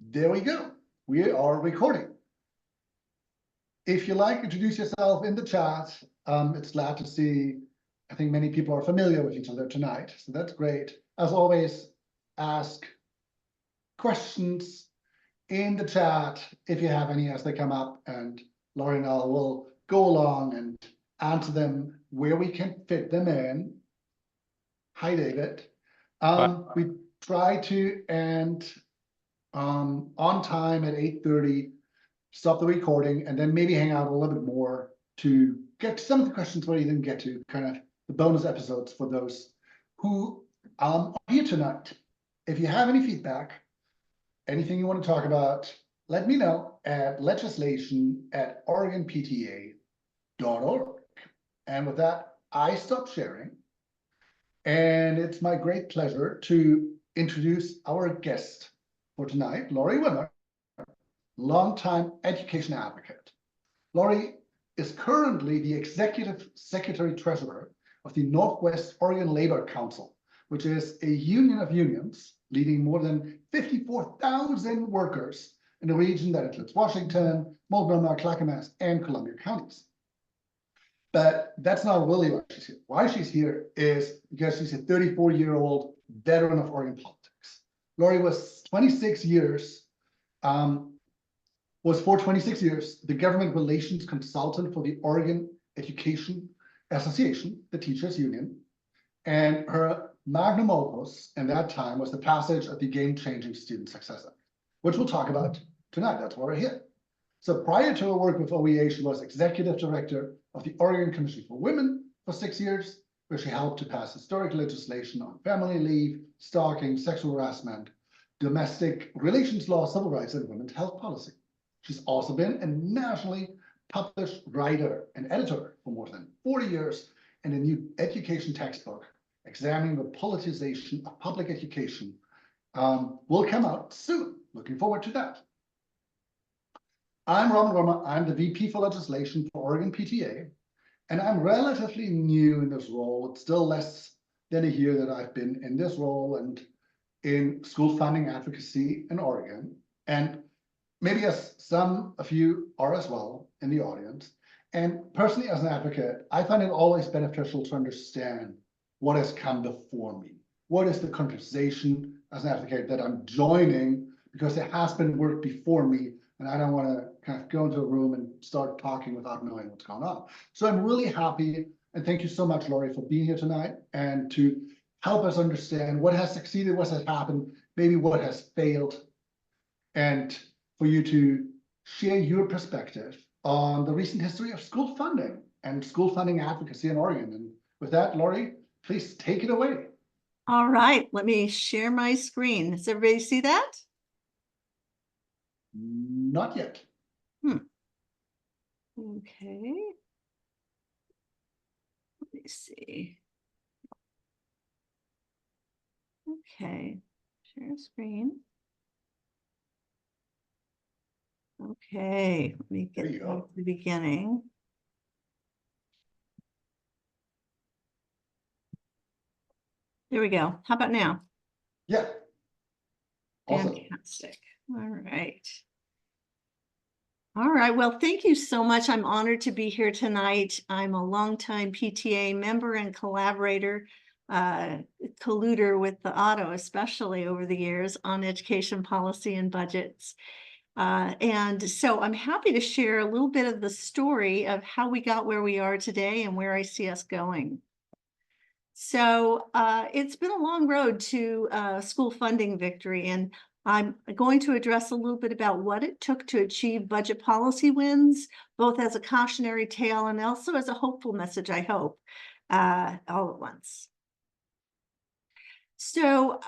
there we go. We are recording. If you like, introduce yourself in the chat. It's glad to see. I think many people are familiar with each other tonight, so that's great. As always, ask questions in the chat if you have any as they come up, and Laurie and I will go along and answer them where we can fit them in. Hi, David. We try to end on time at 8:30, stop the recording, and then maybe hang out a little bit more to get to some of the questions where you didn't get to, kind of the bonus episodes for those who are here tonight. If you have any feedback, anything you want to talk about, let me know at legislation@oregonpta.org. And with that, I stop sharing. And it's my great pleasure to introduce our guest for tonight, Laurie Wimmer, longtime education advocate. Laurie is currently the Executive Secretary-Treasurer of the Northwest Oregon Labor Council, which is a union of unions leading more than 54,000 workers in a region that includes Washington, Multnomah, Clackamas, and Columbia counties. But that's not really why she's here. Why she's here is because she's a 34-year-old veteran of Oregon politics. Laurie was 26 years, for 26 years, the government relations consultant for the Oregon Education Association, the teachers union. And her magnum opus in that time was the passage of the game-changing Student Success Act, which we'll talk about tonight. That's why we're here. So prior to her work with OEA, she was executive director of the Oregon Commission for Women for 6 years, where she helped to pass historic legislation on family leave, stalking, sexual harassment, domestic relations law, civil rights, and women's health policy. She's also been a nationally published writer and editor for more than 40 years, and a new education textbook examining the politicization of public education will come out soon. Looking forward to that. I'm Robin Wimmer. I'm the VP for Legislation for Oregon PTA, and I'm relatively new in this role. It's still less than a year that I've been in this role and in school funding advocacy in Oregon. And maybe as some of you are as well in the audience. And personally, as an advocate, I find it always beneficial to understand what has come before me. What is the conversation as an advocate that I'm joining, because there has been work before me, and I don't want to kind of go into a room and start talking without knowing what's going on. So I'm really happy, and thank you so much, Laurie, for being here tonight and to help us understand what has succeeded, what has happened, maybe what has failed, and for you to share your perspective on the recent history of school funding and school funding advocacy in Oregon. And with that, Laurie, please take it away. All right, let me share my screen. Does everybody see that? Not yet. Okay. Let me see. Okay, share screen. Okay, let me get to the beginning. There we go. How about now? Yeah. Awesome. Fantastic. All right. All right. Well, thank you so much. I'm honored to be here tonight. I'm a longtime PTA member and collaborator, colluder with the Auto, especially over the years on education policy and budgets. And so I'm happy to share a little bit of the story of how we got where we are today and where I see us going. So it's been a long road to school funding victory, and I'm going to address a little bit about what it took to achieve budget policy wins, both as a cautionary tale and also as a hopeful message, I hope, all at once. So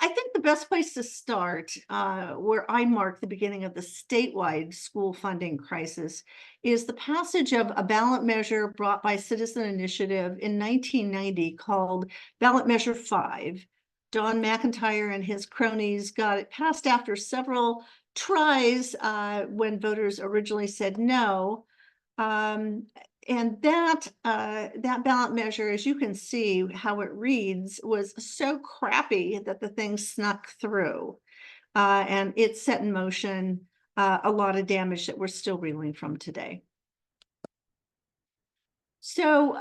I think the best place to start, where I mark the beginning of the statewide school funding crisis, is the passage of a ballot measure brought by Citizen Initiative in 1990 called Ballot Measure 5. Don McIntyre and his cronies got it passed after several tries when voters originally said no. And that ballot measure, as you can see how it reads, was so crappy that the thing snuck through. And it set in motion a lot of damage that we're still reeling from today. So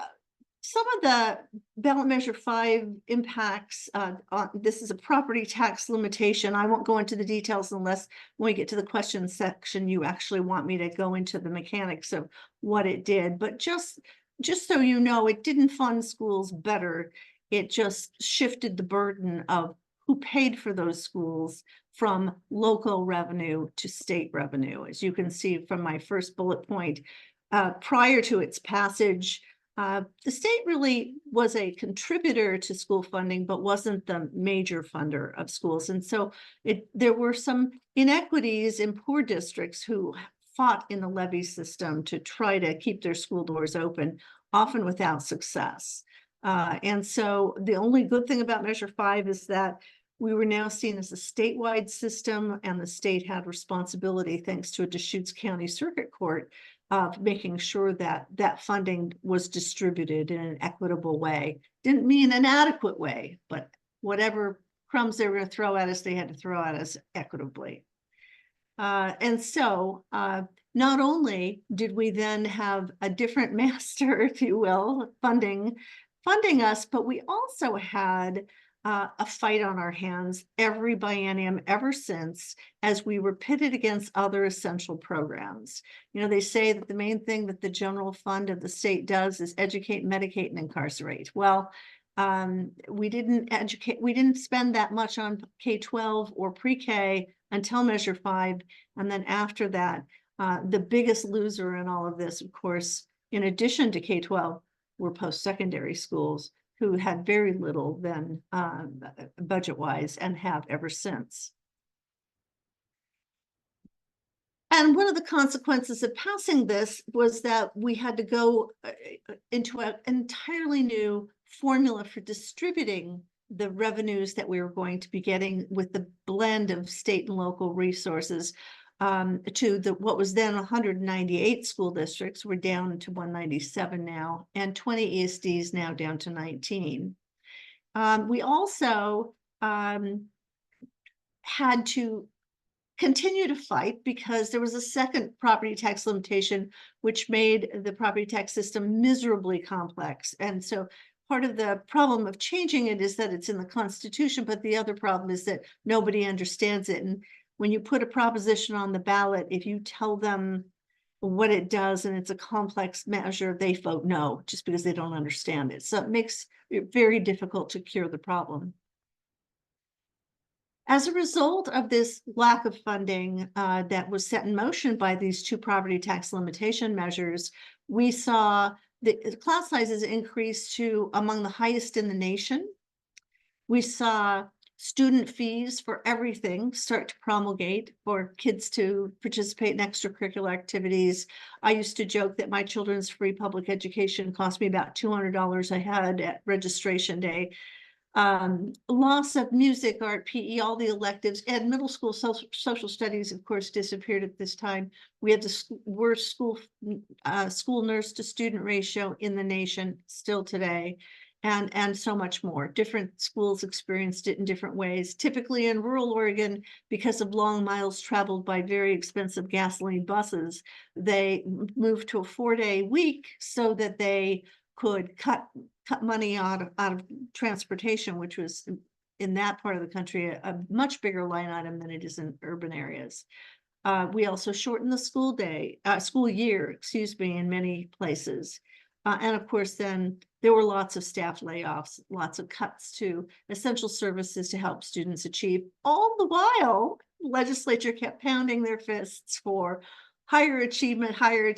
some of the ballot measure 5 impacts this is a property tax limitation. I won't go into the details unless when we get to the question section, you actually want me to go into the mechanics of what it did. But just so you know, it didn't fund schools better. It just shifted the burden of who paid for those schools from local revenue to state revenue. As you can see from my first bullet point, prior to its passage, the state really was a contributor to school funding, but wasn't the major funder of schools. And so there were some inequities in poor districts who fought in the levy system to try to keep their school doors open, often without success. And so the only good thing about Measure 5 is that we were now seen as a statewide system, and the state had responsibility, thanks to a Deschutes County Circuit Court, of making sure that that funding was distributed in an equitable way. Didn't mean an adequate way, but whatever crumbs they were going to throw at us, they had to throw at us equitably. And so not only did we then have a different master, if you will, funding us, but we also had a fight on our hands every biennium ever since, as we were pitted against other essential programs. You know, they say that the main thing that the general fund of the state does is educate, medicate, and incarcerate. Well, we didn't spend that much on K-12 or pre-K until Measure 5. And then after that, the biggest loser in all of this, of course, in addition to K-12, were post-secondary schools, who had very little then budget-wise, and have ever since. And one of the consequences of passing this was that we had to go into an entirely new formula for distributing the revenues that we were going to be getting with the blend of state and local resources to what was then 198 school districts. We're down to 197 now, and 20 ESDs now down to 19. We also had to continue to fight because there was a second property tax limitation, which made the property tax system miserably complex. And so part of the problem of changing it is that it's in the Constitution, but the other problem is that nobody understands it. And when you put a proposition on the ballot, if you tell them what it does and it's a complex measure, they vote no, just because they don't understand it. So it makes it very difficult to cure the problem. As a result of this lack of funding that was set in motion by these two property tax limitation measures, we saw the class sizes increase to among the highest in the nation. We saw student fees for everything start to promulgate for kids to participate in extracurricular activities. I used to joke that my children's free public education cost me about $200 a head at registration day. Loss of music, art, PE, all the electives, and middle school social studies, of course, disappeared at this time. We had the worst school nurse to student ratio in the nation still today, and so much more. Different schools experienced it in different ways. Typically in rural Oregon, because of long miles traveled by very expensive gasoline buses, they moved to a 4-day week so that they could cut money out of transportation, which was in that part of the country a much bigger line item than it is in urban areas. We also shortened the school year, excuse me, in many places. And of course, then there were lots of staff layoffs, lots of cuts to essential services to help students achieve. All the while, the legislature kept pounding their fists for higher achievement, higher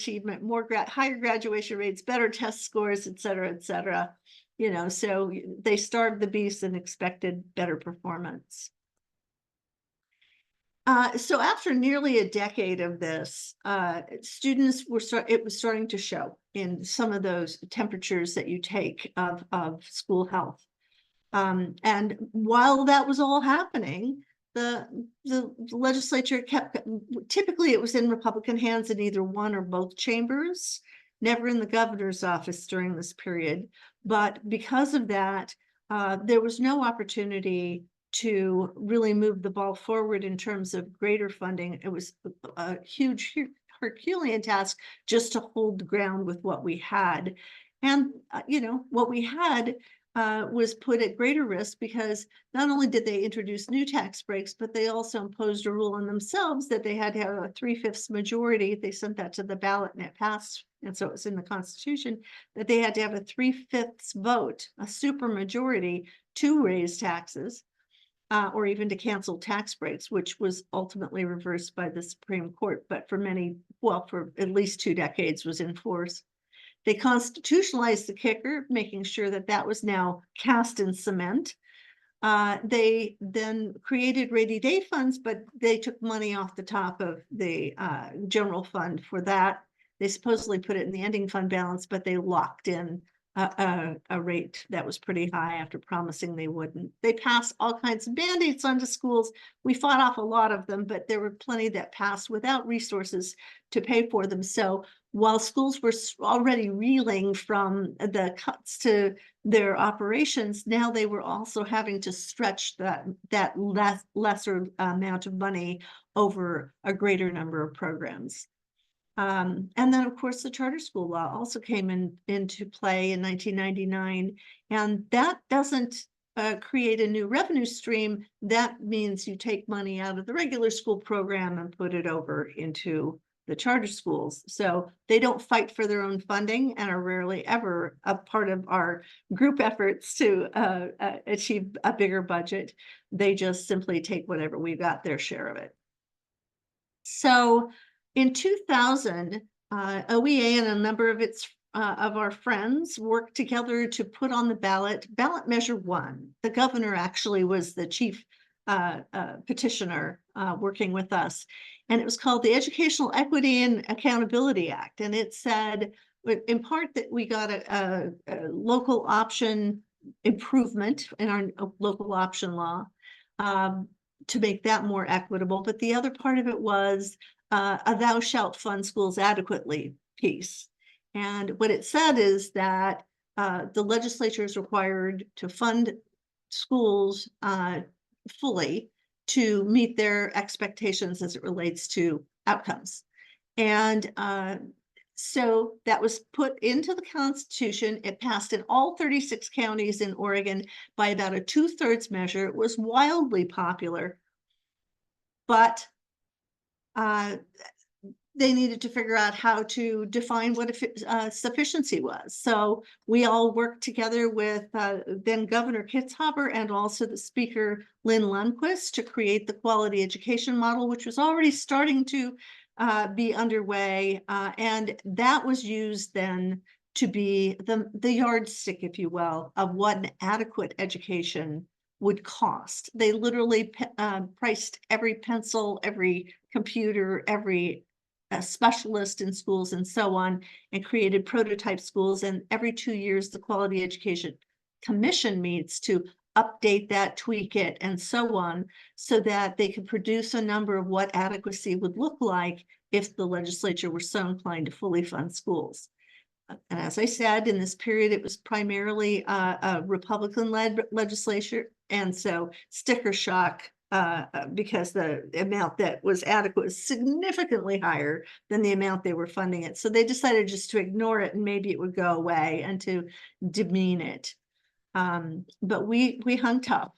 graduation rates, better test scores, et cetera, you know, so they starved the beast and expected better performance. So after nearly a decade of this, students it was starting to show in some of those temperatures that you take of school health. And while that was all happening, the legislature typically it was in Republican hands in either one or both chambers. never in the governor's office during this period. But because of that, there was no opportunity to really move the ball forward in terms of greater funding. It was a huge Herculean task just to hold the ground with what we had. And, what we had was put at greater risk because not only did they introduce new tax breaks, but they also imposed a rule on themselves that they had to have a 3/5 majority. They sent that to the ballot and it passed. And so it was in the Constitution that they had to have a 3/5 vote, a super majority, to raise taxes. Or even to cancel tax breaks, which was ultimately reversed by the Supreme Court, but for at least 2 decades was in force. They constitutionalized the kicker, making sure that that was now cast in cement. They then created rainy day funds, but they took money off the top of the general fund for that. They supposedly put it in the ending fund balance, but they locked in a rate that was pretty high after promising they wouldn't. They passed all kinds of band-aids onto schools. We fought off a lot of them, but there were plenty that passed without resources to pay for them. So while schools were already reeling from the cuts to their operations, now they were also having to stretch that lesser amount of money over a greater number of programs. And then, of course, the charter school law also came into play in 1999, and that doesn't create a new revenue stream. That means you take money out of the regular school program and put it over into the charter schools. So they don't fight for their own funding and are rarely ever a part of our group efforts to achieve a bigger budget. They just simply take whatever we got their share of it. So in 2000, OEA and a number of our friends worked together to put on the ballot measure 1. The governor actually was the chief petitioner working with us, and it was called the Educational Equity and Accountability Act. And it said, in part, that we got a local option improvement in our local option law to make that more equitable. But the other part of it was a thou shalt fund schools adequately piece. And what it said is that the legislature is required to fund schools fully to meet their expectations as it relates to outcomes. And so that was put into the Constitution. It passed in all 36 counties in Oregon by about a 2/3 measure. It was wildly popular, but they needed to figure out how to define what sufficiency was. So we all worked together with then Governor Kitzhaber and also the Speaker Lynn Lundquist to create the quality education model, which was already starting to be underway. And that was used then to be the yardstick, if you will, of what an adequate education would cost. They literally priced every pencil, every computer, every specialist in schools and so on, and created prototype schools. And every 2 years, the Quality Education Commission meets to update that, tweak it, and so on, so that they could produce a number of what adequacy would look like if the legislature were so inclined to fully fund schools. And as I said, in this period, it was primarily a Republican-led legislature. And so sticker shock, because the amount that was adequate was significantly higher than the amount they were funding it. So they decided just to ignore it and maybe it would go away and to demean it. But we hung tough.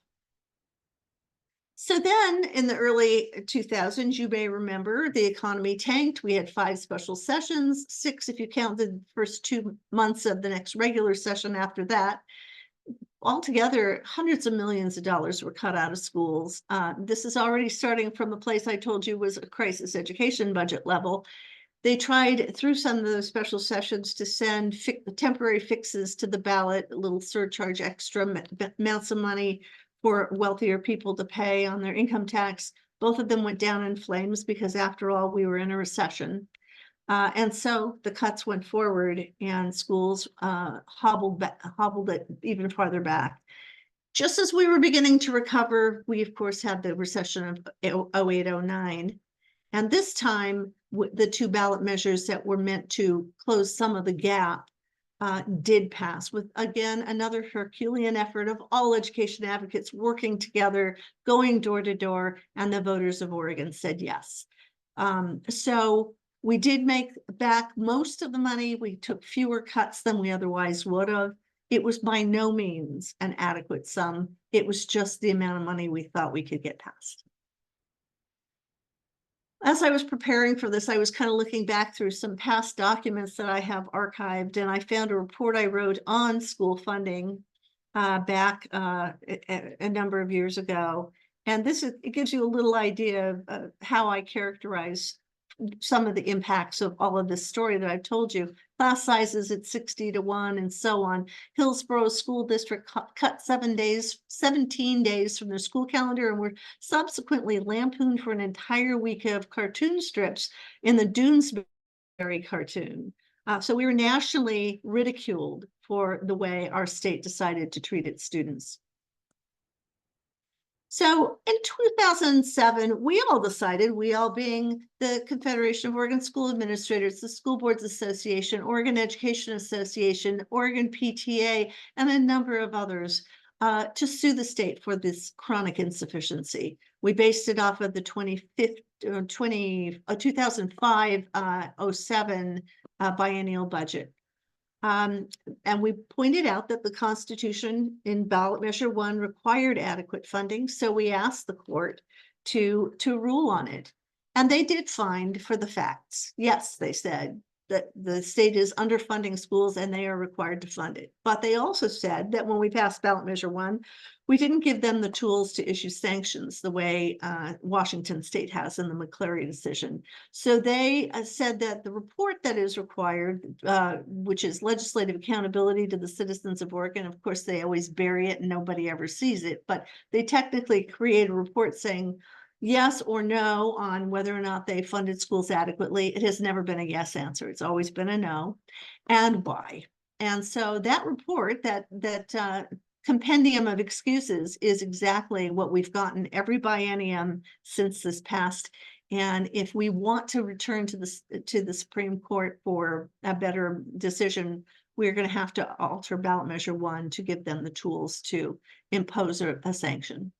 So then in the early 2000s, you may remember the economy tanked. We had 5 special sessions, 6 if you count the first 2 months of the next regular session after that. Altogether, hundreds of millions of dollars were cut out of schools. This is already starting from a place I told you was a crisis education budget level. They tried through some of those special sessions to send temporary fixes to the ballot, a little surcharge, extra amounts of money for wealthier people to pay on their income tax. Both of them went down in flames because, after all, we were in a recession. And so the cuts went forward and schools hobbled it even farther back. Just as we were beginning to recover, we, of course, had the recession of 08, 09. And this time, the two ballot measures that were meant to close some of the gap did pass, with, again, another Herculean effort of all education advocates working together, going door to door, and the voters of Oregon said yes. So we did make back most of the money. We took fewer cuts than we otherwise would have. It was by no means an adequate sum. It was just the amount of money we thought we could get past. As I was preparing for this, I was kind of looking back through some past documents that I have archived, and I found a report I wrote on school funding back a number of years ago. And it gives you a little idea of how I characterize some of the impacts of all of this story that I've told you. Class sizes at 60 to 1 and so on. Hillsborough School District cut 17 days from their school calendar, and were subsequently lampooned for an entire week of cartoon strips in the Doonesbury cartoon. So we were nationally ridiculed for the way our state decided to treat its students. So in 2007, we all decided, we all being the Confederation of Oregon School Administrators, the School Boards Association, Oregon Education Association, Oregon PTA, and a number of others, to sue the state for this chronic insufficiency. We based it off of the 2005-07 biennial budget. And we pointed out that the Constitution in ballot measure 1 required adequate funding. So we asked the court to rule on it. And they did find for the facts. Yes, they said that the state is underfunding schools and they are required to fund it. But they also said that when we passed ballot measure 1, we didn't give them the tools to issue sanctions the way Washington state has in the McCleary decision. So they said that the report that is required, which is legislative accountability to the citizens of Oregon, of course, they always bury it and nobody ever sees it, but they technically create a report saying yes or no on whether or not they funded schools adequately. It has never been a yes answer. It's always been a no, and why. And so that report, that compendium of excuses, is exactly what we've gotten every biennium since this past. And if we want to return to the Supreme Court for a better decision, we're going to have to alter ballot measure 1 to give them the tools to impose a sanction.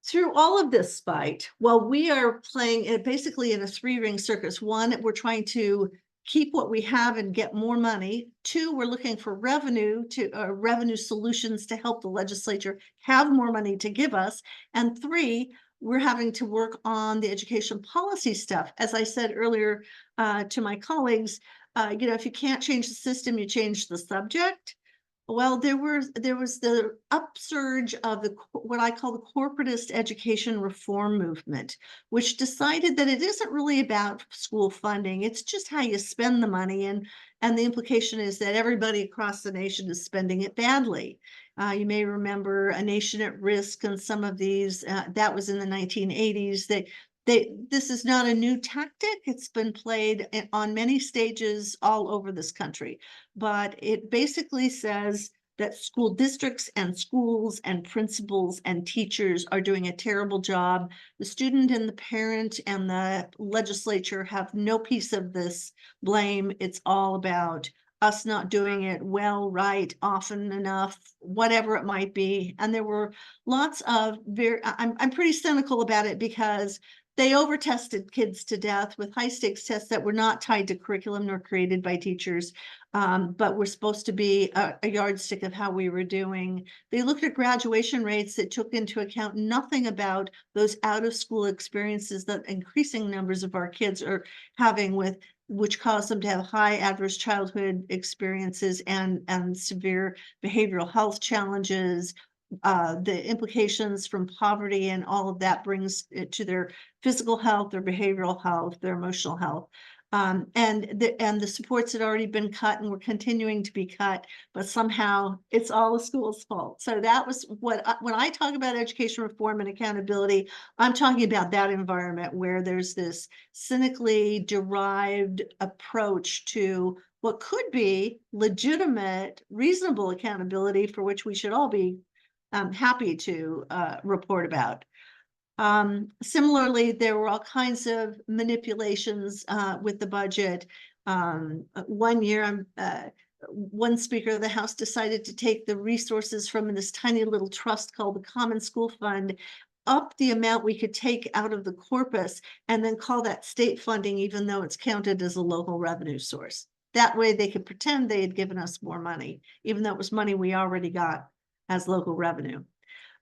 Through all of this fight, well, we are playing basically in a 3-ring circus. 1, we're trying to keep what we have and get more money. 2, we're looking for revenue solutions to help the legislature have more money to give us. And 3, we're having to work on the education policy stuff. As I said earlier to my colleagues, if you can't change the system, you change the subject. Well, there was the upsurge of what I call the corporatist education reform movement, which decided that it isn't really about school funding. It's just how you spend the money. And the implication is that everybody across the nation is spending it badly. You may remember A Nation at Risk and some of these, that was in the 1980s. This is not a new tactic. It's been played on many stages all over this country, but it basically says that school districts and schools and principals and teachers are doing a terrible job. The student and the parent and the legislature have no piece of this blame. It's all about us not doing it well, right, often enough, whatever it might be. And there were lots of I'm pretty cynical about it, because they over-tested kids to death with high-stakes tests that were not tied to curriculum nor created by teachers, but were supposed to be a yardstick of how we were doing. They looked at graduation rates that took into account nothing about those out-of-school experiences that increasing numbers of our kids are having, which caused them to have high adverse childhood experiences and severe behavioral health challenges. The implications from poverty and all of that brings it to their physical health, their behavioral health, their emotional health. And the supports had already been cut and were continuing to be cut, but somehow it's all the school's fault. So that was when I talk about education reform and accountability, I'm talking about that environment where there's this cynically derived approach to what could be legitimate, reasonable accountability, for which we should all be happy to report about. Similarly, there were all kinds of manipulations with the budget. One year, one Speaker of the House decided to take the resources from this tiny little trust called the Common School Fund, up the amount we could take out of the corpus, and then call that state funding, even though it's counted as a local revenue source. That way they could pretend they had given us more money, even though it was money we already got as local revenue.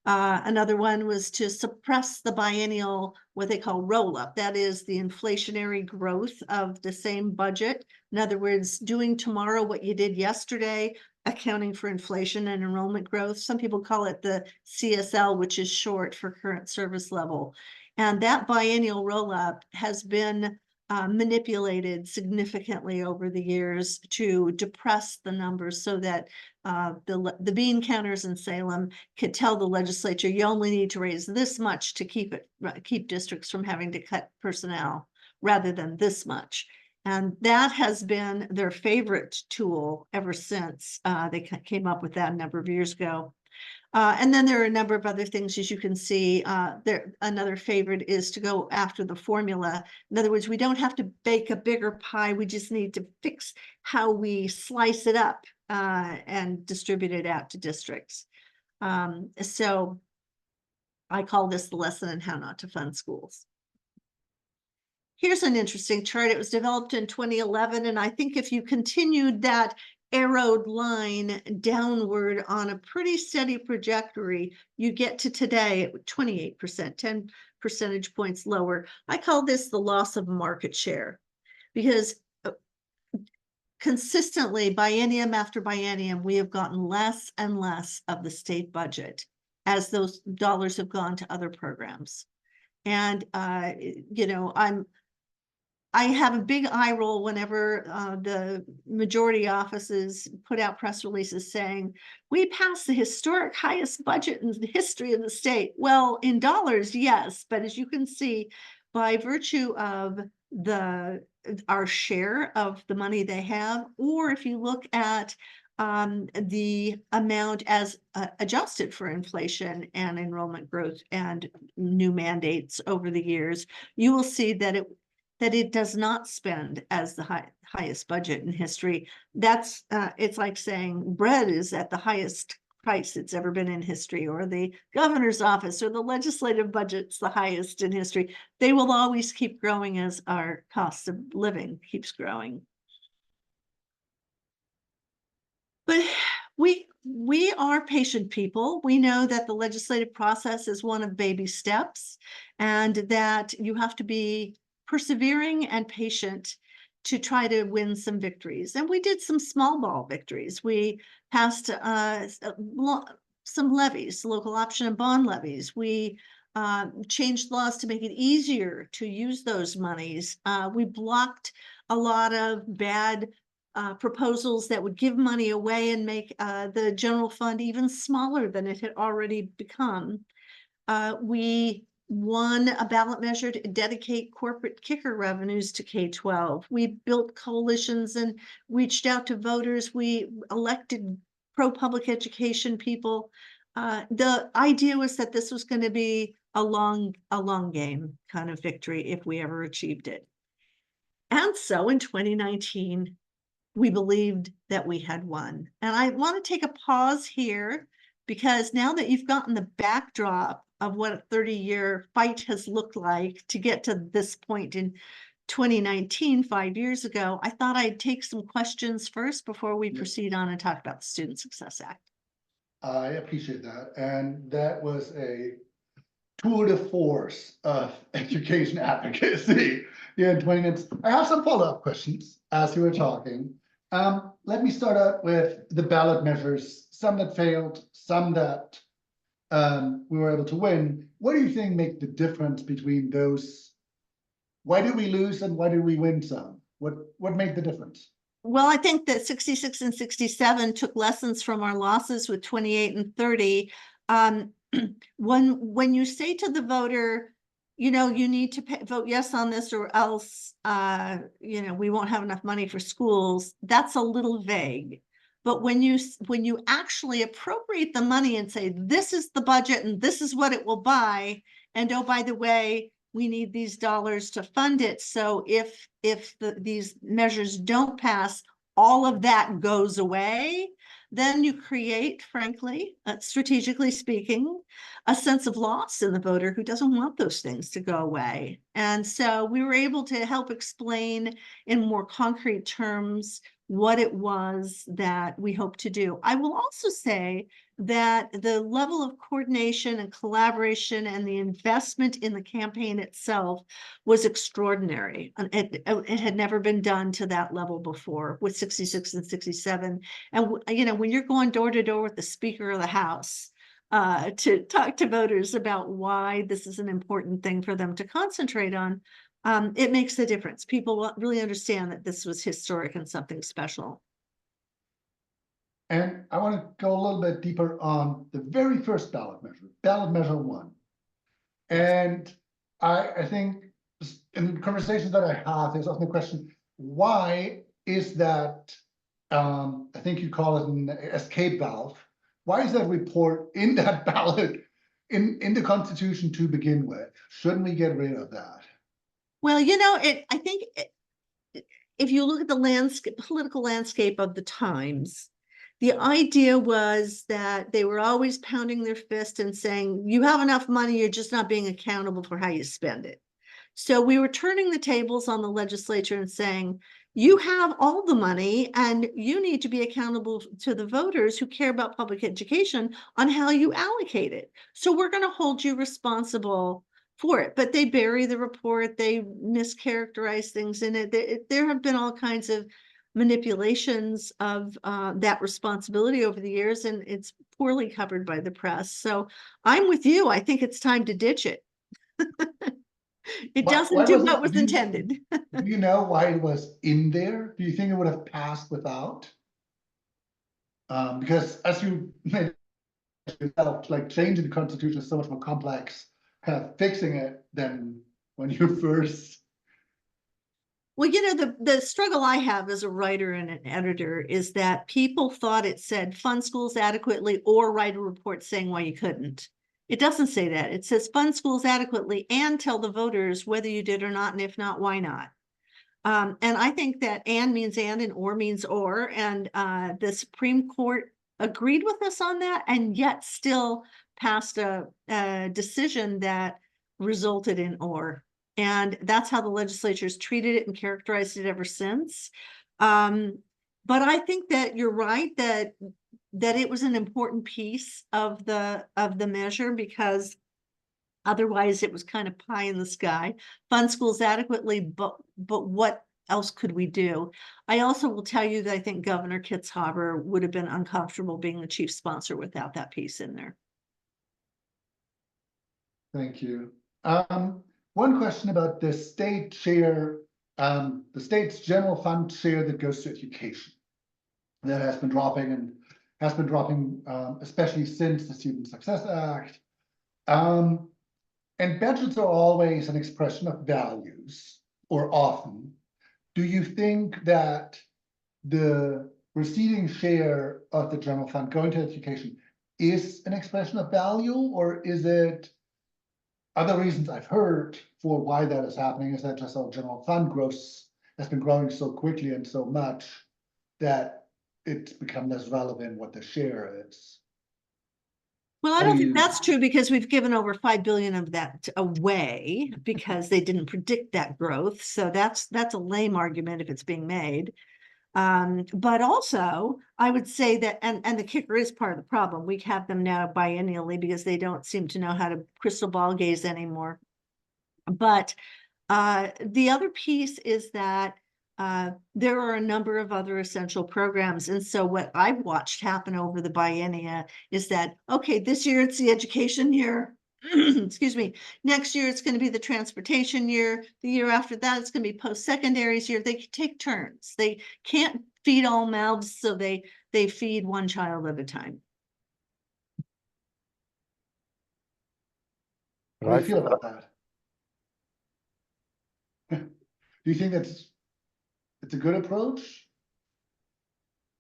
Another one was to suppress the biennial, what they call roll-up. That is the inflationary growth of the same budget. In other words, doing tomorrow what you did yesterday, accounting for inflation and enrollment growth. Some people call it the CSL, which is short for current service level. And that biennial roll-up has been manipulated significantly over the years to depress the numbers so that the bean counters in Salem could tell the legislature, you only need to raise this much to keep districts from having to cut personnel rather than this much. And that has been their favorite tool ever since they came up with that a number of years ago. And then there are a number of other things, as you can see. Another favorite is to go after the formula. In other words, we don't have to bake a bigger pie. We just need to fix how we slice it up and distribute it out to districts. So I call this the lesson in how not to fund schools. Here's an interesting chart. It was developed in 2011, and I think if you continued that arrowed line downward on a pretty steady trajectory, you get to today at 28%, 10 percentage points lower. I call this the loss of market share, because consistently, biennium after biennium, we have gotten less and less of the state budget as those dollars have gone to other programs. And, I have a big eye roll whenever the majority offices put out press releases saying, we passed the historic highest budget in the history of the state. Well, in dollars, yes, but as you can see, by virtue of our share of the money they have, or if you look at the amount as adjusted for inflation and enrollment growth and new mandates over the years, you will see that it does not spend as the highest budget in history. That's it's like saying bread is at the highest price it's ever been in history, or the governor's office or the legislative budget's the highest in history. They will always keep growing as our cost of living keeps growing. But we are patient people. We know that the legislative process is one of baby steps, and that you have to be persevering and patient to try to win some victories. And we did some small ball victories. We passed some levies, local option and bond levies. We changed laws to make it easier to use those monies. We blocked a lot of bad proposals that would give money away and make the general fund even smaller than it had already become. We won a ballot measure to dedicate corporate kicker revenues to K-12. We built coalitions and reached out to voters. We elected pro-public education people. The idea was that this was going to be a long game kind of victory if we ever achieved it. And so in 2019, we believed that we had won. And I want to take a pause here, because now that you've gotten the backdrop of what a 30-year fight has looked like to get to this point in 2019, 5 years ago, I thought I'd take some questions first before we proceed on and talk about the Student Success Act. I appreciate that. And that was a tour de force of education advocacy here in 20 minutes. I have some follow-up questions as you were talking. Let me start out with the ballot measures, some that failed, some that we were able to win. What do you think make the difference between those? Why did we lose and why did we win some? What made the difference? Well, I think that 66 and 67 took lessons from our losses with 28 and 30. When you say to the voter, you need to vote yes on this or else, we won't have enough money for schools, that's a little vague. But when you actually appropriate the money and say, this is the budget and this is what it will buy, And oh, by the way, we need these dollars to fund it. So if these measures don't pass, all of that goes away. Then you create, frankly, strategically speaking, a sense of loss in the voter who doesn't want those things to go away. And so we were able to help explain in more concrete terms what it was that we hope to do. I will also say that the level of coordination and collaboration and the investment in the campaign itself was extraordinary. It had never been done to that level before with 66 and 67. And, you know, when you're going door to door with the Speaker of the House, to talk to voters about why this is an important thing for them to concentrate on, it makes a difference. People really understand that this was historic and something special. And I want to go a little bit deeper on the very first ballot measure 1. Yes. And I think in conversations that I have, there's often the question, why is that, I think you call it an escape valve. Why is that report in that ballot in the Constitution to begin with? Shouldn't we get rid of that? Well, you know, I think if you look at the political landscape of the times, the idea was that they were always pounding their fist and saying, you have enough money, you're just not being accountable for how you spend it. So we were turning the tables on the legislature and saying, you have all the money and you need to be accountable to the voters who care about public education on how you allocate it. So we're going to hold you responsible for it. But they bury the report, they mischaracterize things in it. There have been all kinds of manipulations of that responsibility over the years, and it's poorly covered by the press. So I'm with you. I think it's time to ditch it. It doesn't do what was intended. Do you know why it was in there? Do you think it would have passed without? Because as you mentioned yourself, like changing the Constitution is so much more complex, kind of fixing it than when you first. Well, you know, the struggle I have as a writer and an editor is that people thought it said fund schools adequately or write a report saying why you couldn't. It doesn't say that. It says fund schools adequately and tell the voters whether you did or not, and if not, why not. And I think that and means and or means or, and the Supreme Court agreed with us on that, and yet still passed a decision that resulted in or. And that's how the legislature's treated it and characterized it ever since. But I think that you're right that it was an important piece of the measure, because otherwise it was kind of pie in the sky. Fund schools adequately, but what else could we do? I also will tell you that I think Governor Kitzhaber would have been uncomfortable being the chief sponsor without that piece in there. Thank you. One question about the state share, the state's general fund share that goes to education. That has been dropping especially since the Student Success Act. And budgets are always an expression of values, or often. Do you think that the receding share of the general fund going to education is an expression of value, or is it other reasons I've heard for why that is happening is that just our general fund has been growing so quickly and so much that it's become less relevant what the share is? Well, I don't think that's true, because we've given over 5 billion of that away because they didn't predict that growth. So that's a lame argument if it's being made. But also I would say that, and the kicker is part of the problem. We have them now biennially because they don't seem to know how to crystal ball gaze anymore. But the other piece is that there are a number of other essential programs. And so what I've watched happen over the biennia is that, okay, this year it's the education year. Excuse me. Next year it's going to be the transportation year. The year after that it's going to be post-secondaries year. They take turns. They can't feed all mouths, so they feed one child at a time. How do you feel about that? Do you think it's a good approach?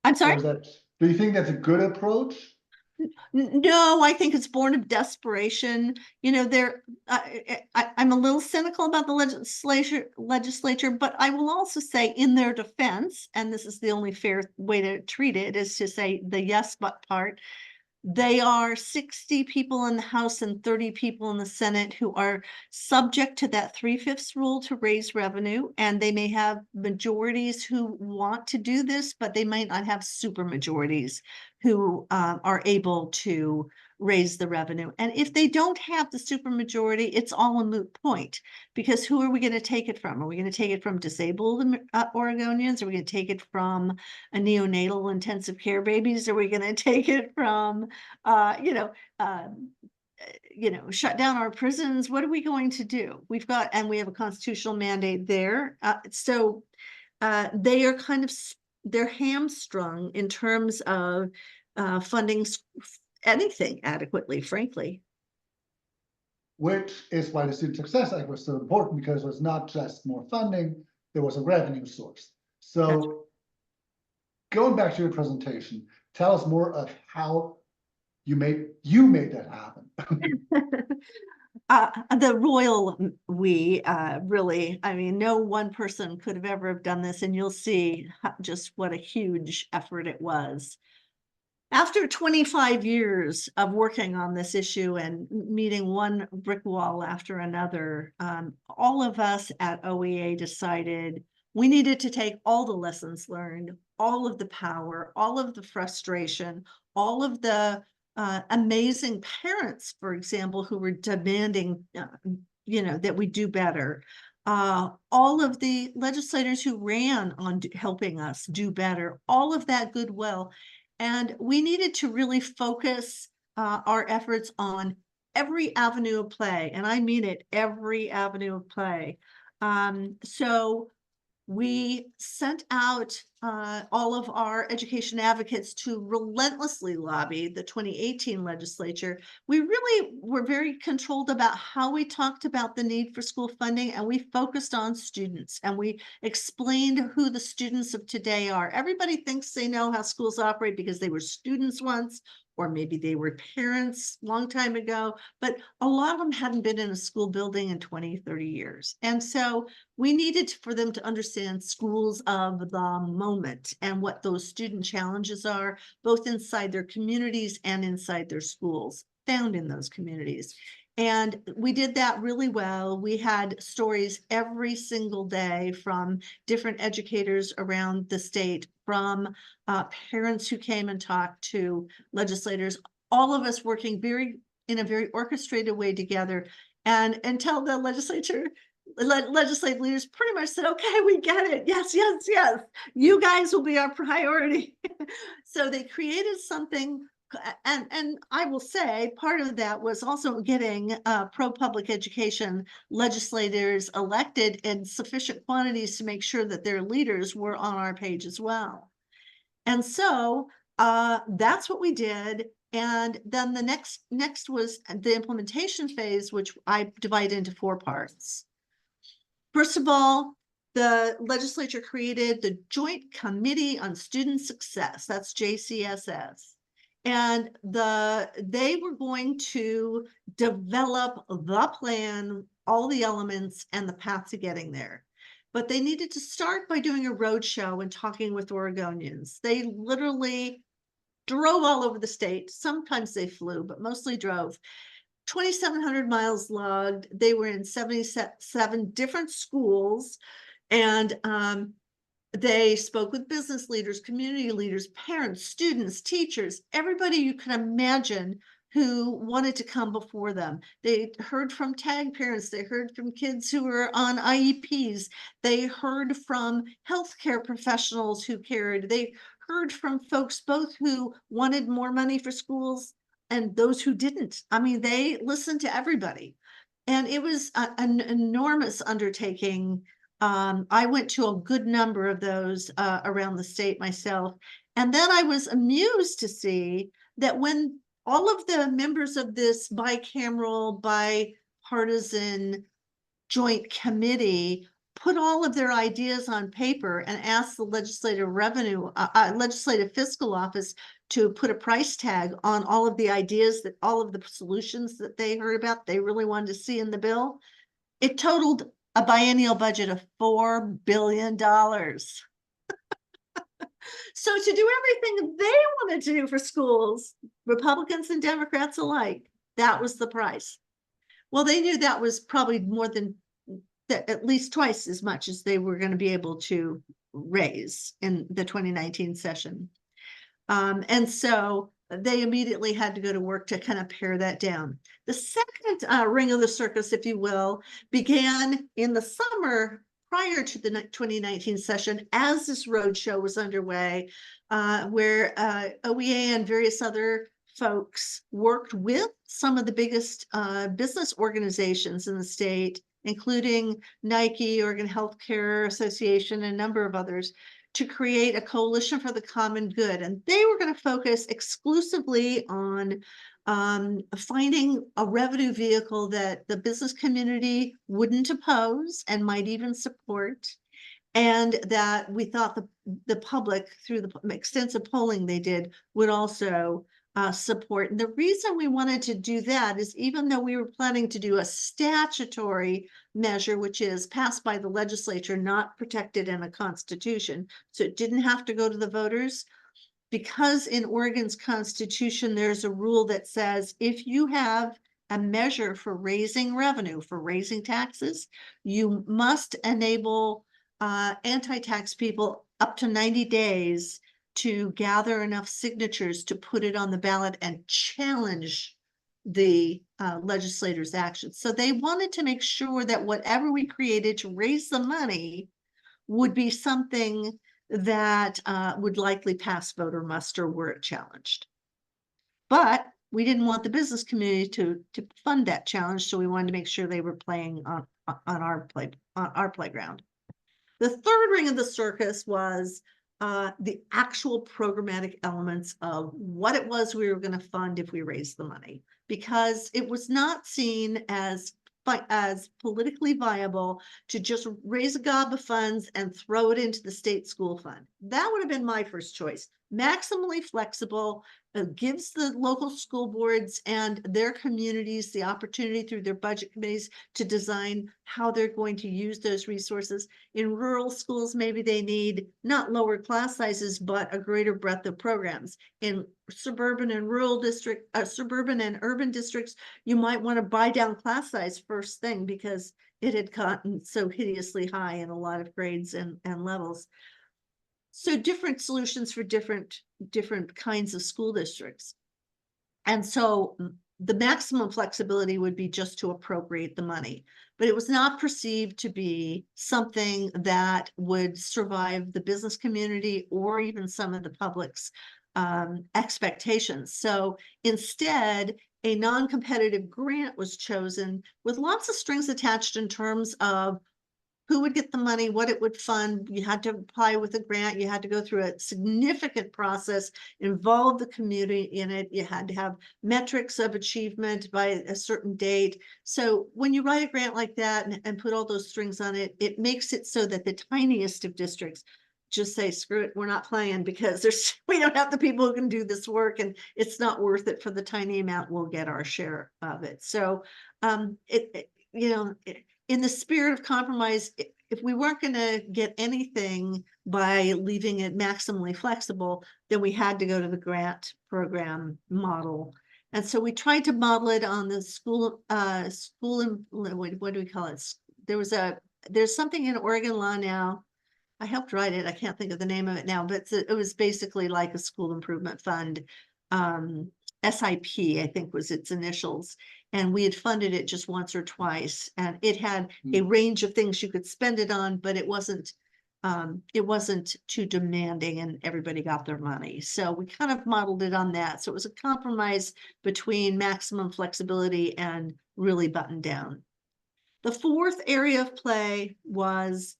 I'm sorry? Do you think that's a good approach? No, I think it's born of desperation. You know, I'm a little cynical about the legislature, but I will also say in their defense, and this is the only fair way to treat it, is to say the yes but part. They are 60 people in the House and 30 people in the Senate who are subject to that 3/5 rule to raise revenue. And they may have majorities who want to do this, but they might not have super majorities who are able to raise the revenue. And if they don't have the super majority, it's all a moot point, because who are we going to take it from? Are we going to take it from disabled Oregonians? Are we going to take it from a neonatal intensive care babies? Are we going to take it from uh, you know, shut down our prisons? What are we going to do? And we have a constitutional mandate there. So they are they're hamstrung in terms of funding anything adequately, frankly. Which is why the Student Success Act was so important, because it was not just more funding, there was a revenue source. So going back to your presentation, tell us more of how you made that happen. The royal we, really, I mean, no one person could have ever have done this, and you'll see just what a huge effort it was. After 25 years of working on this issue and meeting one brick wall after another, all of us at OEA decided we needed to take all the lessons learned, all of the power, all of the frustration, all of the amazing parents, for example, who were demanding, that we do better. All of the legislators who ran on helping us do better, all of that goodwill. And we needed to really focus our efforts on every avenue of play. And I mean it, every avenue of play. So we sent out all of our education advocates to relentlessly lobby the 2018 legislature. We really were very controlled about how we talked about the need for school funding, and we focused on students, and we explained who the students of today are. Everybody thinks they know how schools operate because they were students once, or maybe they were parents a long time ago, but a lot of them hadn't been in a school building in 20, 30 years. And so we needed for them to understand schools of the moment and what those student challenges are, both inside their communities and inside their schools, found in those communities. And we did that really well. We had stories every single day from different educators around the state, from parents who came and talked to legislators, all of us working in a very orchestrated way together. And until the legislative leaders pretty much said, okay, we get it. Yes, yes, yes. You guys will be our priority. So they created something. And I will say part of that was also getting pro-public education legislators elected in sufficient quantities to make sure that their leaders were on our page as well. And so that's what we did. And then the next was the implementation phase, which I divide into 4 parts. First of all, the legislature created the Joint Committee on Student Success, that's JCSS. And they were going to develop the plan, all the elements, and the path to getting there. But they needed to start by doing a roadshow and talking with Oregonians. They literally drove all over the state. Sometimes they flew, but mostly drove. 2,700 miles logged. They were in 77 different schools, and they spoke with business leaders, community leaders, parents, students, teachers, everybody you can imagine who wanted to come before them. They heard from tag parents. They heard from kids who were on IEPs. They heard from healthcare professionals who cared. They heard from folks both who wanted more money for schools and those who didn't. I mean, they listened to everybody. And it was an enormous undertaking. I went to a good number of those around the state myself. And then I was amused to see that when all of the members of this bicameral, bipartisan joint committee put all of their ideas on paper and asked the legislative fiscal office to put a price tag on all of the ideas that all of the solutions that they heard about, they really wanted to see in the bill. It totaled a biennial budget of $4 billion. So to do everything they wanted to do for schools, Republicans and Democrats alike, that was the price. Well, they knew that was probably more than at least twice as much as they were going to be able to raise in the 2019 session. And so they immediately had to go to work to kind of pare that down. The second ring of the circus, if you will, began in the summer prior to the 2019 session, as this roadshow was underway, where OEA and various other folks worked with some of the biggest business organizations in the state, including Nike, Oregon Healthcare Association, and a number of others, to create a coalition for the common good. And they were going to focus exclusively on finding a revenue vehicle that the business community wouldn't oppose and might even support, and that we thought the public, through the extensive polling they did, would also support. And the reason we wanted to do that is, even though we were planning to do a statutory measure, which is passed by the legislature, not protected in a constitution, so it didn't have to go to the voters, because in Oregon's constitution, there's a rule that says if you have a measure for raising revenue, for raising taxes, you must enable anti-tax people up to 90 days to gather enough signatures to put it on the ballot and challenge the legislators' actions. So they wanted to make sure that whatever we created to raise the money would be something that would likely pass voter muster were it challenged. But we didn't want the business community to fund that challenge, so we wanted to make sure they were playing on our playground. The third ring of the circus was the actual programmatic elements of what it was we were going to fund if we raised the money, because it was not seen as politically viable to just raise a gob of funds and throw it into the state school fund. That would have been my first choice. Maximally flexible, gives the local school boards and their communities the opportunity through their budget committees to design how they're going to use those resources. In rural schools, maybe they need not lower class sizes, but a greater breadth of programs. In suburban and rural suburban and urban districts, you might want to buy down class size first thing because it had gotten so hideously high in a lot of grades and levels. So different solutions for different kinds of school districts. And so the maximum flexibility would be just to appropriate the money, but it was not perceived to be something that would survive the business community or even some of the public's expectations. So instead, a non-competitive grant was chosen with lots of strings attached in terms of who would get the money, what it would fund. You had to apply with a grant. You had to go through a significant process, involve the community in it. You had to have metrics of achievement by a certain date. So when you write a grant like that and put all those strings on it, it makes it so that the tiniest of districts just say, screw it, we're not playing, because we don't have the people who can do this work, and it's not worth it for the tiny amount we'll get our share of it. So in the spirit of compromise, if we weren't going to get anything by leaving it maximally flexible, then we had to go to the grant program model. And so we tried to model it on the what do we call it? There's something in Oregon law now. I helped write it. I can't think of the name of it now, but it was basically like a school improvement fund. SIP, I think, was its initials. And we had funded it just once or twice. And it had a range of things you could spend it on, but it wasn't too demanding, and everybody got their money. So we kind of modeled it on that. So it was a compromise between maximum flexibility and really buttoned down. The fourth area of play was,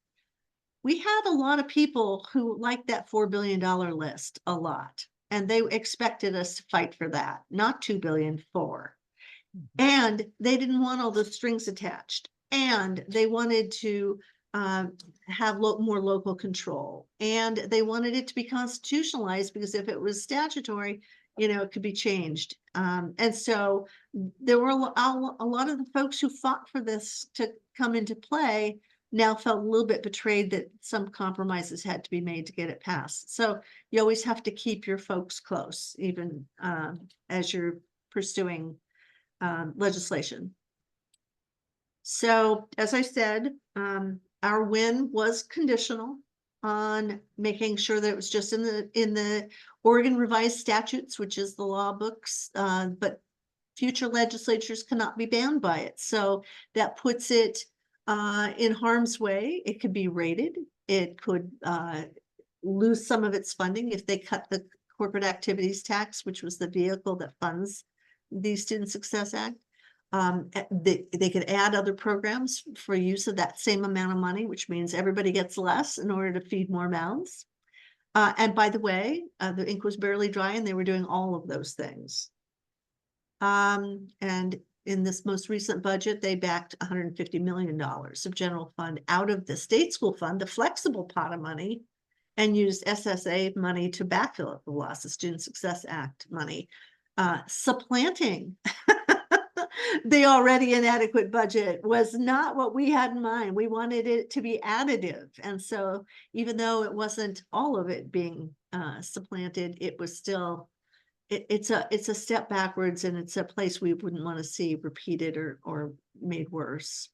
we had a lot of people who liked that $4 billion list a lot, and they expected us to fight for that, not $2 billion, $4. And they didn't want all the strings attached, and they wanted to have more local control. And they wanted it to be constitutionalized because if it was statutory, it could be changed. And so there were a lot of the folks who fought for this to come into play now felt a little bit betrayed that some compromises had to be made to get it passed. So you always have to keep your folks close, even as you're pursuing legislation. So as I said, our win was conditional on making sure that it was just in the Oregon revised statutes, which is the law books, but future legislatures cannot be bound by it. So that puts it in harm's way. It could be rated. It could lose some of its funding if they cut the corporate activities tax, which was the vehicle that funds the Student Success Act. They could add other programs for use of that same amount of money, which means everybody gets less in order to feed more mouths. And by the way, the ink was barely dry and they were doing all of those things. And in this most recent budget, they backed $150 million of general fund out of the state school fund, the flexible pot of money, and used SSA money to backfill the loss of Student Success Act money, supplanting the already inadequate budget was not what we had in mind. We wanted it to be additive. And so even though it wasn't all of it being supplanted, it was still, it's a step backwards, and it's a place we wouldn't want to see repeated or made worse.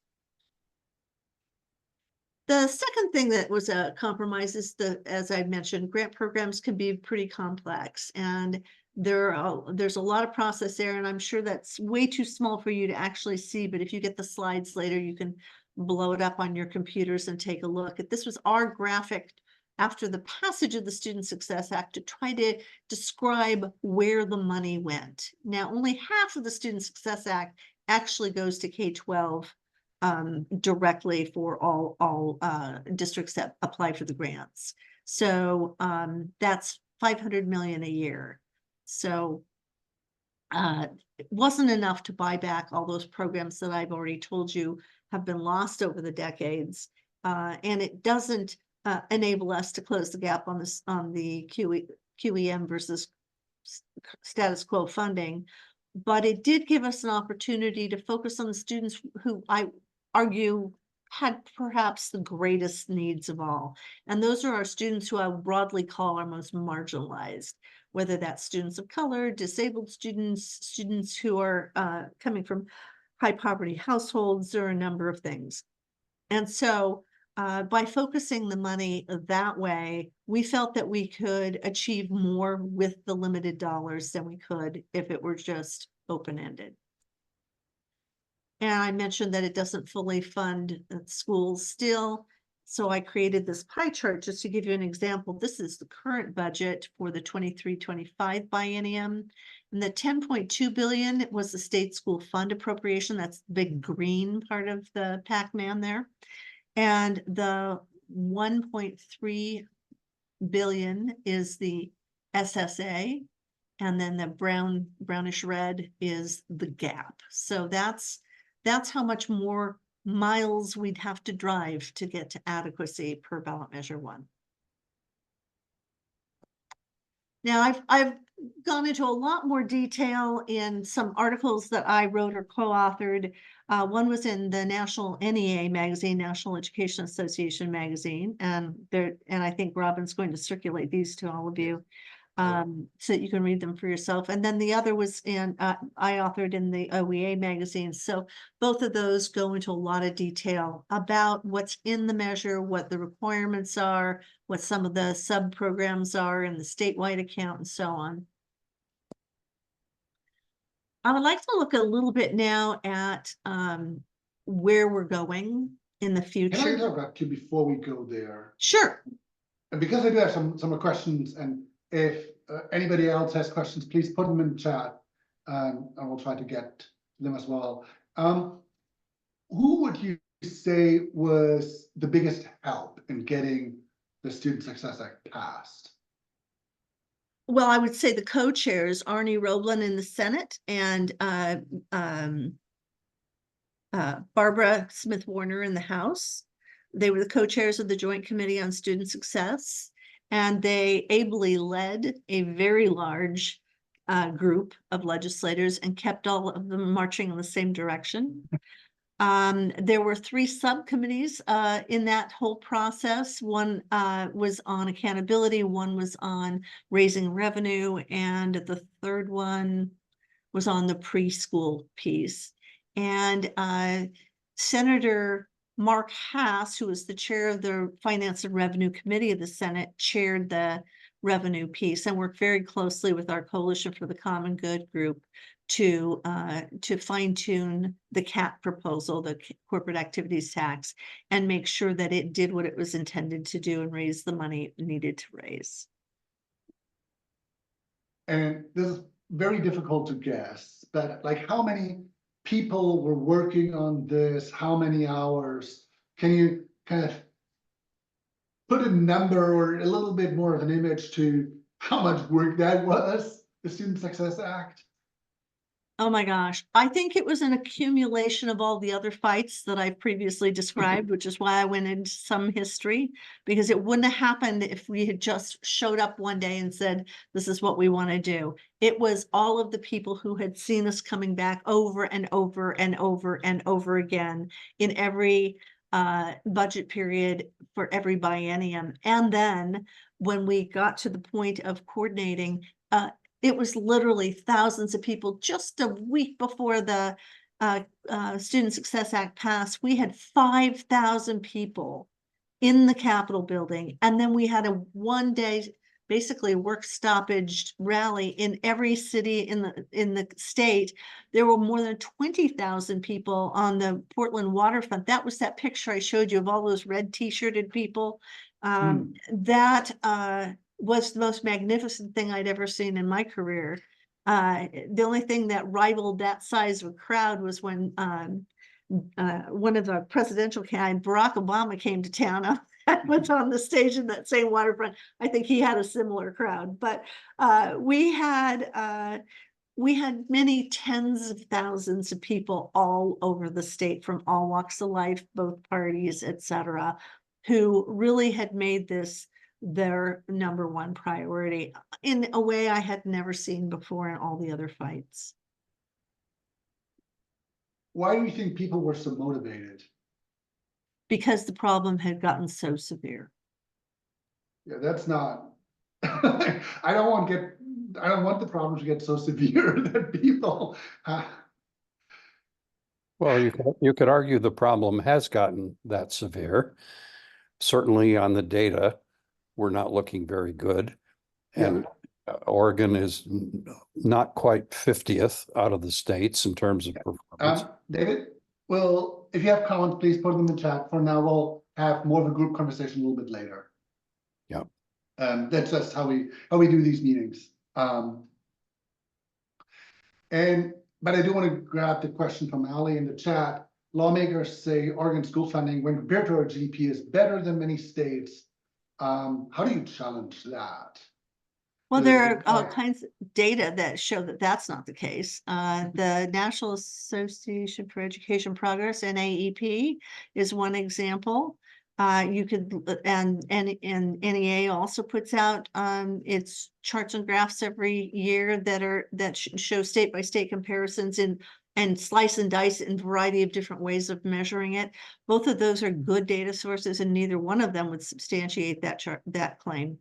The second thing that was a compromise is as I mentioned, grant programs can be pretty complex, and there's a lot of process there, and I'm sure that's way too small for you to actually see, but if you get the slides later, you can blow it up on your computers and take a look. This was our graphic after the passage of the Student Success Act to try to describe where the money went. Now, only half of the Student Success Act actually goes to K-12 directly for all districts that apply for the grants. So that's $500 million a year. So it wasn't enough to buy back all those programs that I've already told you have been lost over the decades. And it doesn't enable us to close the gap on this on the QEM versus status quo funding. But it did give us an opportunity to focus on the students who I argue had perhaps the greatest needs of all. And those are our students who I broadly call our most marginalized, whether that's students of color, disabled students, students who are coming from high poverty households, or a number of things. And so by focusing the money that way, we felt that we could achieve more with the limited dollars than we could if it were just open-ended. And I mentioned that it doesn't fully fund schools still. So I created this pie chart just to give you an example. This is the current budget for the 23-25 biennium. And the 10.2 billion was the state school fund appropriation. That's the big green part of the Pac-Man there. And the 1.3 billion is the SSA. And then the brownish red is the gap. So that's how much more miles we'd have to drive to get to adequacy per ballot measure 1. Now I've gone into a lot more detail in some articles that I wrote or co-authored. One was in the National NEA magazine, National Education Association magazine, and I think Robin's going to circulate these to all of you. So that you can read them for yourself. And then the other was I authored in the OEA magazine. So both of those go into a lot of detail about what's in the measure, what the requirements are, what some of the sub-programs are in the statewide account, and so on. I would like to look a little bit now at where we're going in the future. Can I interrupt you before we go there? Sure. And because I do have some questions, and if anybody else has questions, please put them in the chat, and we'll try to get them as well. Who would you say was the biggest help in getting the Student Success Act passed? Well, I would say the co-chairs, Arnie Roblin in the Senate and Barbara Smith Warner in the House. They were the co-chairs of the Joint Committee on Student Success, and they ably led a very large group of legislators and kept all of them marching in the same direction. There were 3 subcommittees in that whole process. One was on accountability, one was on raising revenue, and the third one was on the preschool piece. And Senator Mark Hass, who was the chair of the Finance and Revenue Committee of the Senate, chaired the revenue piece and worked very closely with our Coalition for the Common Good group to fine-tune the CAT proposal, the corporate activities tax, and make sure that it did what it was intended to do and raise the money it needed to raise. And this is very difficult to guess, but like how many people were working on this? How many hours? Can you kind of put a number or a little bit more of an image to how much work that was, the Student Success Act? Oh my gosh, I think it was an accumulation of all the other fights that I've previously described, which is why I went into some history, because it wouldn't have happened if we had just showed up one day and said, this is what we want to do. It was all of the people who had seen us coming back over and over and over and over again in every budget period for every biennium. And then when we got to the point of coordinating, it was literally thousands of people. Just a week before the Student Success Act passed, we had 5,000 people in the Capitol building. And then we had a one-day, basically work stoppage rally in every city in the state. There were more than 20,000 people on the Portland waterfront. That was that picture I showed you of all those red t-shirted people. That was the most magnificent thing I'd ever seen in my career. The only thing that rivaled that size of a crowd was when one of the presidential candidates, Barack Obama, came to town. I was on the stage in that same waterfront. I think he had a similar crowd, but we had many tens of thousands of people all over the state from all walks of life, both parties, etc., who really had made this their number one priority in a way I had never seen before in all the other fights. Why do you think people were so motivated? Because the problem had gotten so severe. Yeah, that's not, I don't want the problem to get so severe that people. Well, you could argue the problem has gotten that severe. Certainly on the data, we're not looking very good. And Oregon is not quite 50th out of the states in terms of performance. David, well, if you have comments, please put them in the chat. For now, we'll have more of a group conversation a little bit later. Yeah. That's just how we do these meetings. But I do want to grab the question from Ali in the chat. Lawmakers say Oregon school funding, when compared to our GDP, is better than many states. How do you challenge that? Well, there are all kinds of data that show that that's not the case. The National Association for Education Progress, NAEP, is one example. You could, and NEA also puts out its charts and graphs every year that show state by state comparisons and slice and dice in a variety of different ways of measuring it. Both of those are good data sources, and neither one of them would substantiate that claim.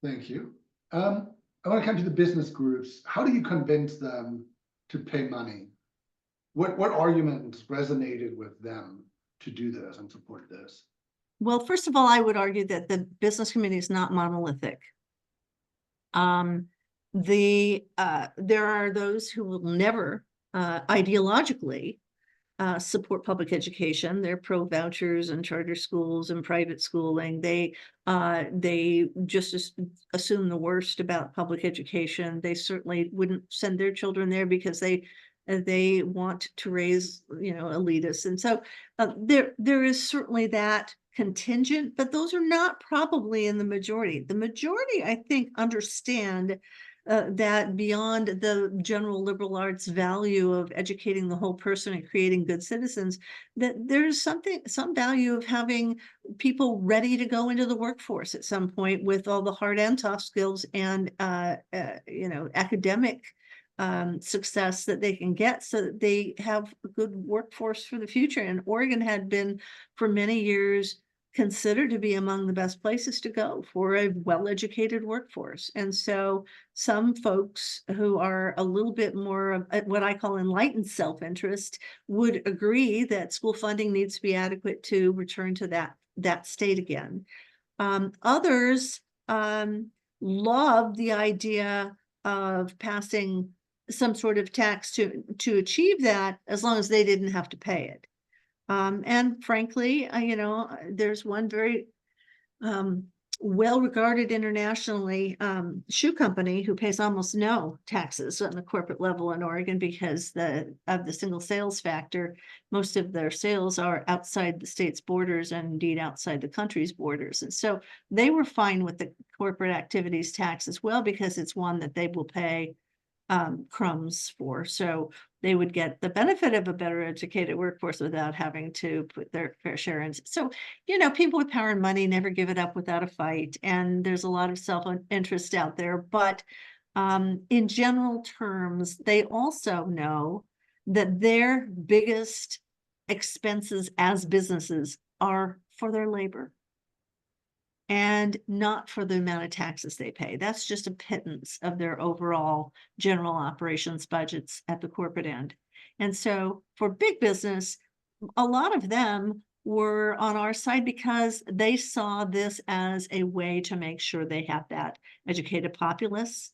Thank you. I want to come to the business groups. How do you convince them to pay money? What arguments resonated with them to do this and support this? Well, first of all, I would argue that the business community is not monolithic. There are those who will never ideologically support public education. They're pro vouchers and charter schools and private schooling. They just assume the worst about public education. They certainly wouldn't send their children there because they want to raise, elitists. And so there is certainly that contingent, but those are not probably in the majority. The majority, I think, understand that beyond the general liberal arts value of educating the whole person and creating good citizens, that there's some value of having people ready to go into the workforce at some point with all the hard and tough skills and academic success that they can get, so that they have a good workforce for the future. And Oregon had been for many years considered to be among the best places to go for a well-educated workforce. And so some folks who are a little bit more of what I call enlightened self-interest would agree that school funding needs to be adequate to return to that state again. Others love the idea of passing some sort of tax to achieve that, as long as they didn't have to pay it. And frankly, there's one very well-regarded internationally shoe company who pays almost no taxes on the corporate level in Oregon because of the single sales factor. Most of their sales are outside the state's borders and indeed outside the country's borders. And so they were fine with the corporate activities tax as well, because it's one that they will pay crumbs for. So they would get the benefit of a better educated workforce without having to put their fair share in. So, people with power and money never give it up without a fight. And there's a lot of self-interest out there. But in general terms, they also know that their biggest expenses as businesses are for their labor, and not for the amount of taxes they pay. That's just a pittance of their overall general operations budgets at the corporate end. And so for big business, a lot of them were on our side because they saw this as a way to make sure they had that educated populace.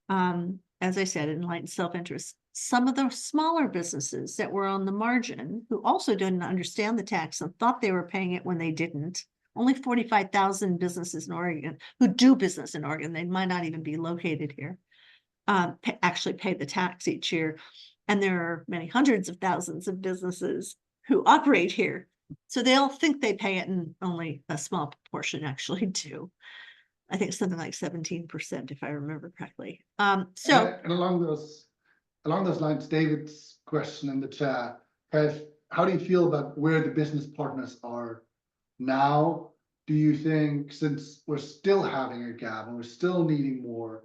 As I said, enlightened self-interest. Some of the smaller businesses that were on the margin, who also didn't understand the tax and thought they were paying it when they didn't. Only 45,000 businesses in Oregon who do business in Oregon, they might not even be located here, actually pay the tax each year. And there are many hundreds of thousands of businesses who operate here. So they all think they pay it, and only a small proportion actually do. I think something like 17%, if I remember correctly. And along those lines, David's question in the chat, how do you feel about where the business partners are now? Do you think, since we're still having a gap and we're still needing more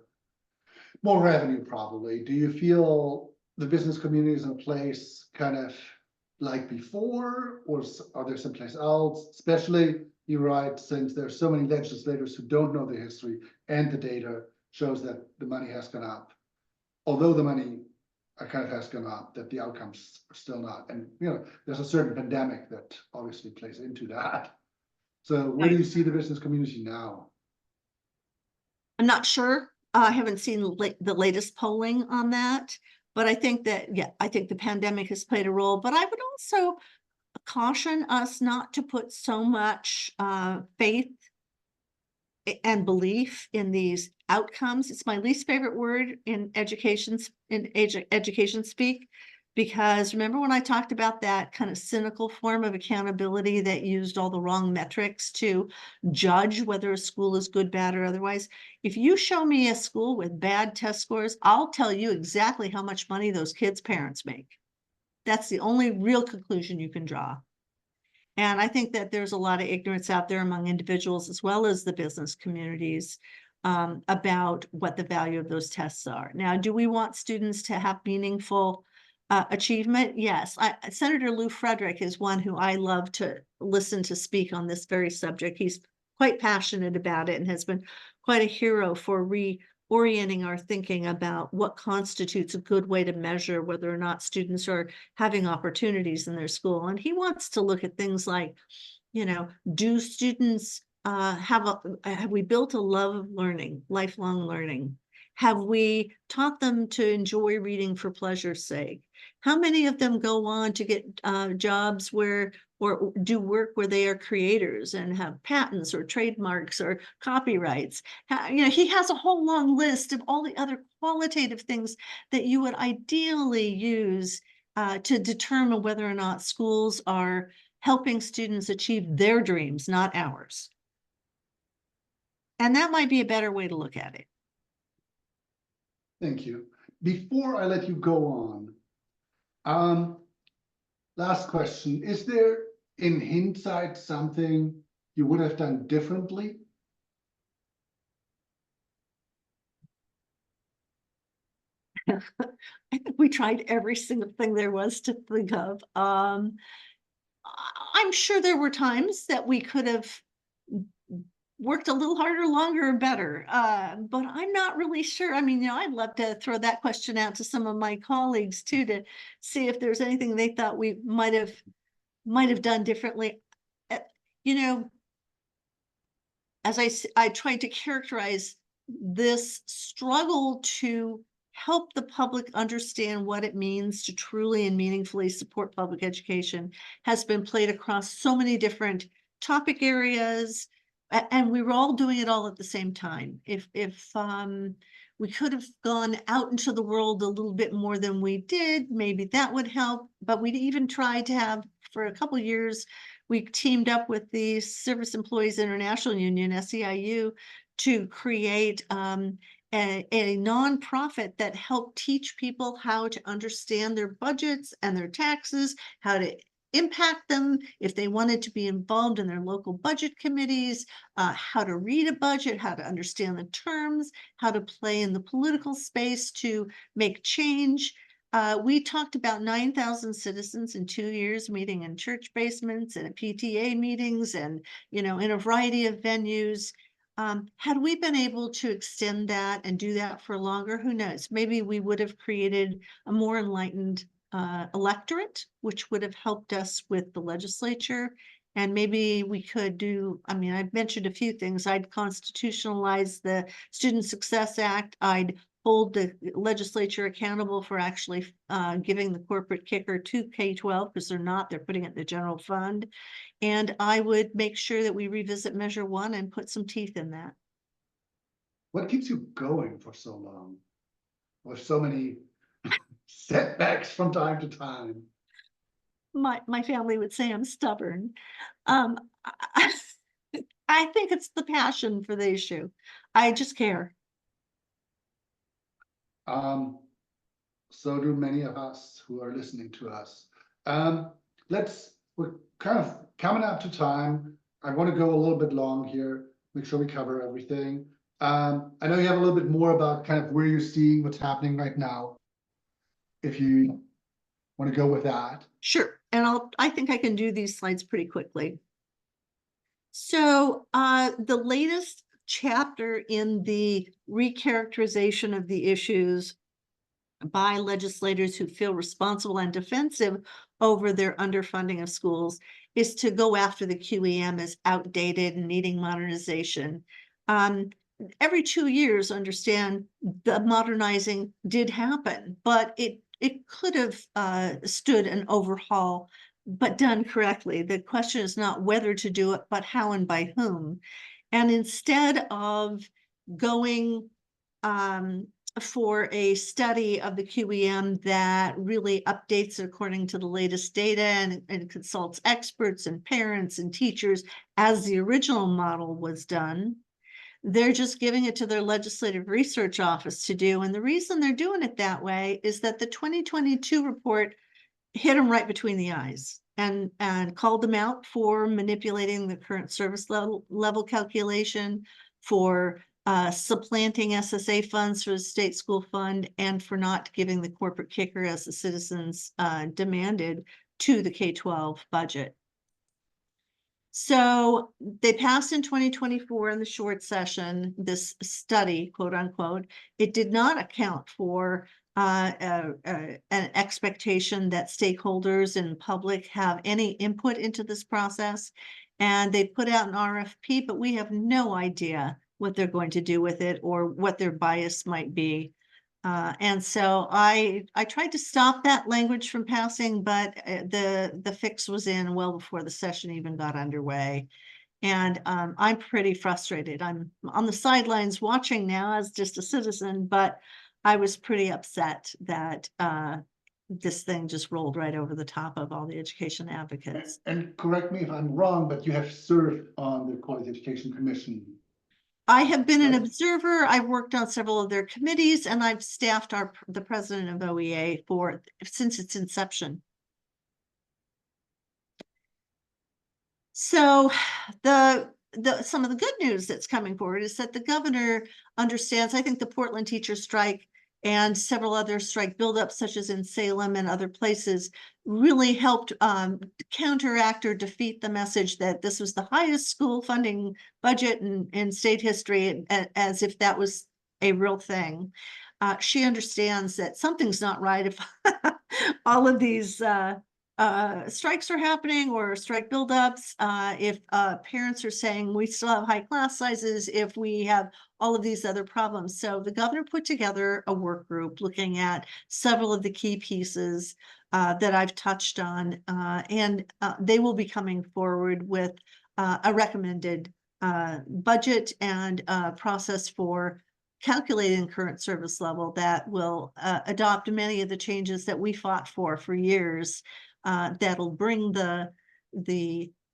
revenue probably, do you feel the business community is in a place kind of like before, or are there someplace else? Especially, you're right, since there's so many legislators who don't know the history, and the data shows that the money has gone up. Although the money kind of has gone up, that the outcomes are still not. And there's a certain pandemic that obviously plays into that. So where do you see the business community now? I'm not sure. I haven't seen the latest polling on that, but I think that, I think the pandemic has played a role. But I would also caution us not to put so much faith and belief in these outcomes. It's my least favorite word in education speak, because remember when I talked about that kind of cynical form of accountability that used all the wrong metrics to judge whether a school is good, bad, or otherwise? If you show me a school with bad test scores, I'll tell you exactly how much money those kids' parents make. That's the only real conclusion you can draw. And I think that there's a lot of ignorance out there among individuals as well as the business communities about what the value of those tests are. Now, do we want students to have meaningful achievement? Yes. Senator Lou Frederick is one who I love to listen to speak on this very subject. He's quite passionate about it and has been quite a hero for reorienting our thinking about what constitutes a good way to measure whether or not students are having opportunities in their school. And he wants to look at things like, do students have we built a love of learning, lifelong learning? Have we taught them to enjoy reading for pleasure's sake? How many of them go on to get jobs or do work where they are creators and have patents or trademarks or copyrights? He has a whole long list of all the other qualitative things that you would ideally use to determine whether or not schools are helping students achieve their dreams, not ours. And that might be a better way to look at it. Thank you. Before I let you go on, last question, is there in hindsight something you would have done differently? I think we tried every single thing there was to think of. I'm sure there were times that we could have worked a little harder, longer, or better. But I'm not really sure. I mean, I'd love to throw that question out to some of my colleagues too, to see if there's anything they thought we might have done differently. Uh, You know, as I tried to characterize this struggle to help the public understand what it means to truly and meaningfully support public education has been played across so many different topic areas, and we were all doing it all at the same time. If we could have gone out into the world a little bit more than we did, maybe that would help. But we even tried to have, for a couple of years, we teamed up with the Service Employees International Union, SEIU, to create a nonprofit that helped teach people how to understand their budgets and their taxes, how to impact them if they wanted to be involved in their local budget committees, how to read a budget, how to understand the terms, how to play in the political space to make change. We talked about 9,000 citizens in 2 years, meeting in church basements and at PTA meetings and, in a variety of venues. Had we been able to extend that and do that for longer, who knows? Maybe we would have created a more enlightened electorate, which would have helped us with the legislature. And maybe we could do, I've mentioned a few things. I'd constitutionalize the Student Success Act. I'd hold the legislature accountable for actually giving the corporate kicker to K-12, because they're putting it in the general fund. And I would make sure that we revisit Measure 1 and put some teeth in that. What keeps you going for so long? With so many setbacks from time to time? My family would say I'm stubborn. I, I think it's the passion for the issue. I just care. So do many of us who are listening to us. We're kind of coming up to time. I want to go a little bit long here, make sure we cover everything. I know you have a little bit more about kind of where you're seeing what's happening right now. If you want to go with that. Sure. And I think I can do these slides pretty quickly. So the latest chapter in the recharacterization of the issues by legislators who feel responsible and defensive over their underfunding of schools is to go after the QEM as outdated and needing modernization. Every 2 years, understand the modernizing did happen, but it could have stood an overhaul, but done correctly. The question is not whether to do it, but how and by whom. And instead of going for a study of the QEM that really updates according to the latest data and consults experts and parents and teachers as the original model was done, they're just giving it to their legislative research office to do. And the reason they're doing it that way is that the 2022 report hit them right between the eyes and called them out for manipulating the current service level calculation, for supplanting SSA funds for the state school fund, and for not giving the corporate kicker as the citizens demanded to the K-12 budget. So they passed in 2024 in the short session, this study, quote unquote. It did not account for an expectation that stakeholders and public have any input into this process. And they put out an RFP, but we have no idea what they're going to do with it or what their bias might be. And so I tried to stop that language from passing, but the fix was in well before the session even got underway. And I'm pretty frustrated. I'm on the sidelines watching now as just a citizen, but I was pretty upset that this thing just rolled right over the top of all the education advocates. And correct me if I'm wrong, but you have served on the Quality Education Commission. I have been an Right. observer. I've worked on several of their committees, and I've staffed the president of OEA since its inception. So some of the good news that's coming forward is that the governor understands, I think the Portland teacher strike and several other strike buildups, such as in Salem and other places, really helped counteract or defeat the message that this was the highest school funding budget in state history, as if that was a real thing. She understands that something's not right if all of these strikes are happening or strike buildups, if parents are saying we still have high class sizes, if we have all of these other problems. So the governor put together a work group looking at several of the key pieces that I've touched on, and they will be coming forward with a recommended budget and process for calculating current service level that will adopt many of the changes that we fought for years. That'll bring the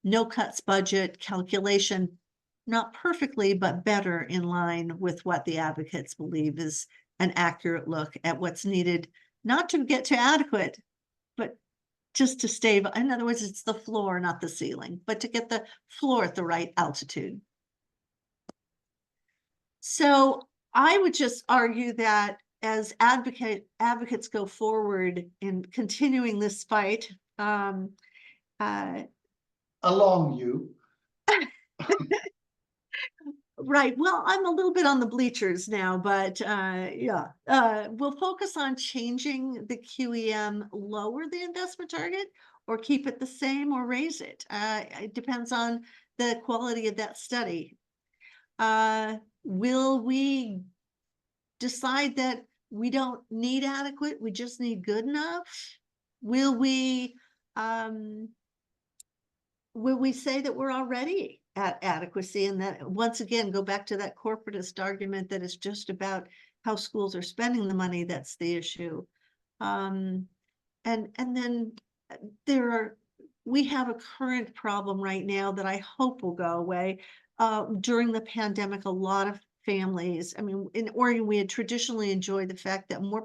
no cuts budget calculation not perfectly, but better in line with what the advocates believe is an accurate look at what's needed, not to get to adequate, but just to stay. In other words, it's the floor, not the ceiling, but to get the floor at the right altitude. So I would just argue that as advocates go forward in continuing this fight, Along you. right. Well, I'm a little bit on the bleachers now, but yeah, we'll focus on changing the QEM, lower the investment target, or keep it the same or raise it. It depends on the quality of that study. Will we decide that we don't need adequate, we just need good enough? Will we say that we're already at adequacy, and that once again go back to that corporatist argument that it's just about how schools are spending the money that's the issue? And then we have a current problem right now that I hope will go away. During the pandemic, a lot of families, I mean, in Oregon, we had traditionally enjoyed the fact that more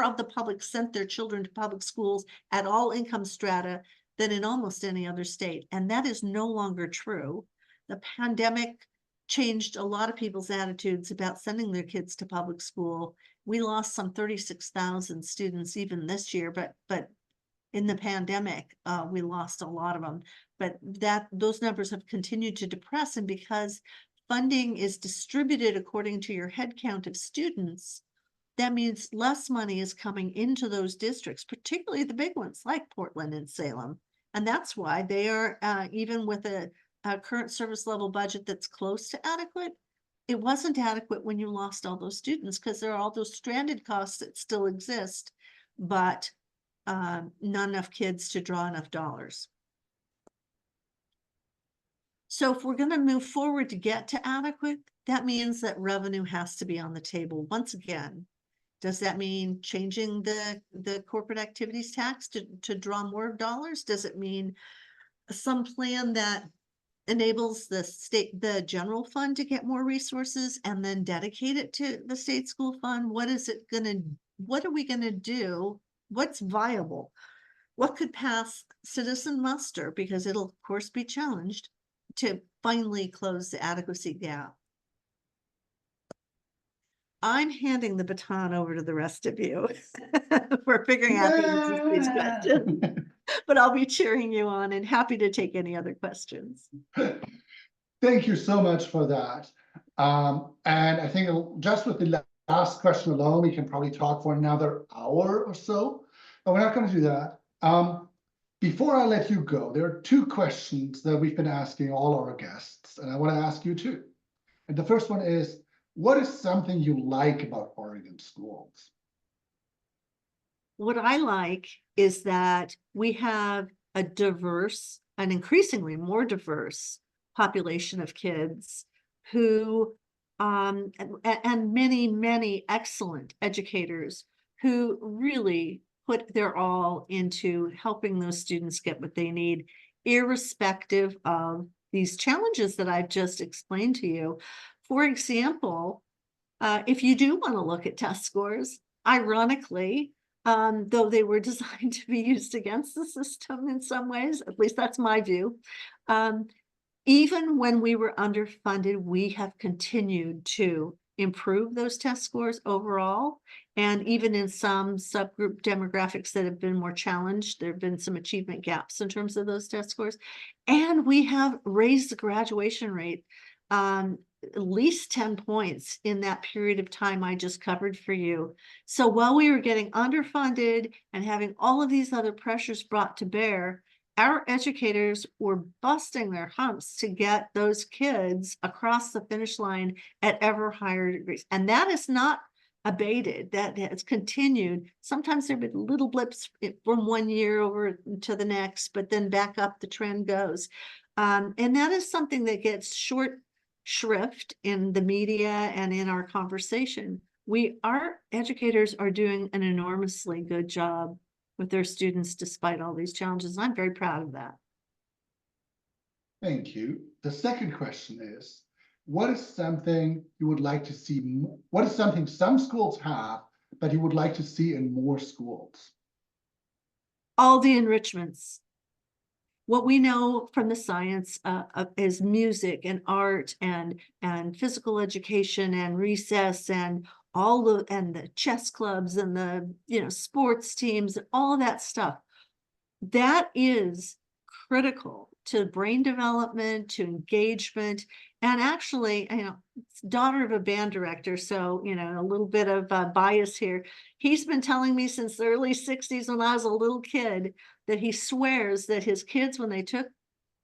of the public sent their children to public schools at all income strata than in almost any other state. And that is no longer true. The pandemic changed a lot of people's attitudes about sending their kids to public school. We lost some 36,000 students even this year, but in the pandemic, we lost a lot of them. But those numbers have continued to depress, and because funding is distributed according to your head count of students, that means less money is coming into those districts, particularly the big ones like Portland and Salem. And that's why they are, even with a current service level budget that's close to adequate, it wasn't adequate when you lost all those students, because there are all those stranded costs that still exist, but not enough kids to draw enough dollars. So if we're going to move forward to get to adequate, that means that revenue has to be on the table once again. Does that mean changing the corporate activities tax to draw more dollars? Does it mean some plan that enables the general fund to get more resources and then dedicate it to the state school fund? What are we gonna do? What's viable? What could pass citizen muster? Because it'll of course be challenged to finally close the adequacy gap. I'm handing the baton over to the rest of you for figuring out the answers to these questions, but I'll be cheering you on and happy to take any other questions. Thank you so much for that. And I think just with the last question alone, we can probably talk for another hour or so, but we're not going to do that. Before I let you go, there are two questions that we've been asking all our guests, and I want to ask you too. And the first one is, what is something you like about Oregon schools? What I like is that we have a diverse, an increasingly more diverse population of kids who, and many, many excellent educators who really put their all into helping those students get what they need, irrespective of these challenges that I've just explained to you. For example, if you do want to look at test scores, ironically, though they were designed to be used against the system in some ways, at least that's my view, even when we were underfunded, we have continued to improve those test scores overall. And even in some subgroup demographics that have been more challenged, there have been some achievement gaps in terms of those test scores. And we have raised the graduation rate at least 10 points in that period of time I just covered for you. So while we were getting underfunded and having all of these other pressures brought to bear, our educators were busting their humps to get those kids across the finish line at ever higher degrees. And that is not abated, that has continued. Sometimes there have been little blips from one year over to the next, but then back up the trend goes. And that is something that gets short shrift in the media and in our conversation. Our educators are doing an enormously good job with their students despite all these challenges. I'm very proud of that. Thank you. The second question is, what is something you would like to see? What is something some schools have, but you would like to see in more schools? All the enrichments. What we know from the science is music and art and physical education and recess and the chess clubs and the sports teams, all of that stuff. That is critical to brain development, to engagement, and actually, daughter of a band director, so a little bit of bias here. He's been telling me since the early 60s when I was a little kid that he swears that his kids, when they took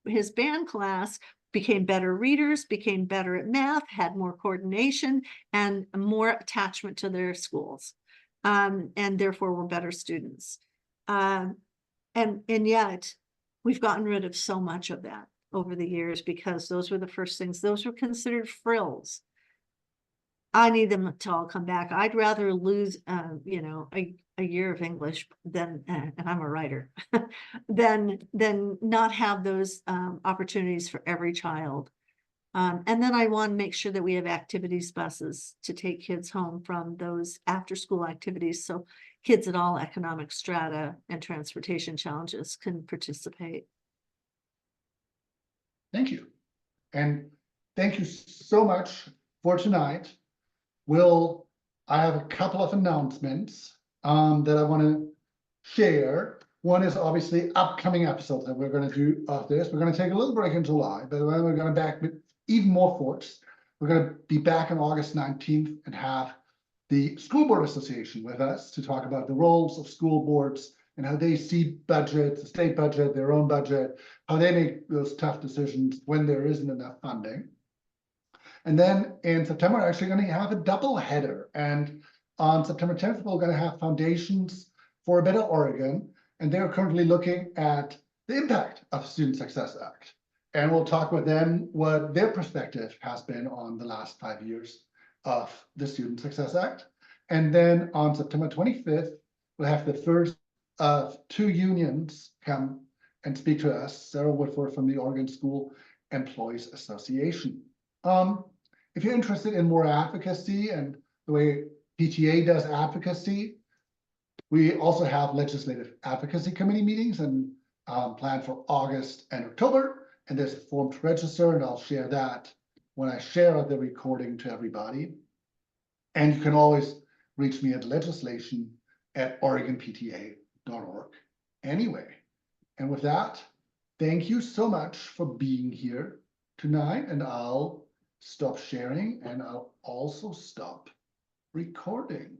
his band class, became better readers, became better at math, had more coordination, and more attachment to their schools, and therefore were better students. And yet we've gotten rid of so much of that over the years because those were the first things. Those were considered frills. I need them to all come back. I'd rather lose, a year of English than, and I'm a writer, than not have those opportunities for every child. And then I want to make sure that we have activities buses to take kids home from those after school activities. So kids at all economic strata and transportation challenges can participate. Thank you. And thank you so much for tonight. I have a couple of announcements that I want to share. One is obviously upcoming episodes that we're going to do of this. We're going to take a little break in July, but then we're going to back with even more force. We're going to be back on August 19th and have the School Board Association with us to talk about the roles of school boards and how they see budgets, the state budget, their own budget, how they make those tough decisions when there isn't enough funding. And then in September, we're actually going to have a double header. And on September 10th, we're going to have Foundations for a Better Oregon. And they're currently looking at the impact of the Student Success Act. And we'll talk with them what their perspective has been on the last 5 years of the Student Success Act. And then on September 25th, we'll have the first of 2 unions come and speak to us, Sarah Woodford from the Oregon School Employees Association. If you're interested in more advocacy and the way PTA does advocacy, we also have legislative advocacy committee meetings and planned for August and October. And there's a form to register, and I'll share that when I share the recording to everybody. And you can always reach me at legislation@oregonpta.org. Anyway, and with that, thank you so much for being here tonight, and I'll stop sharing and I'll also stop recording.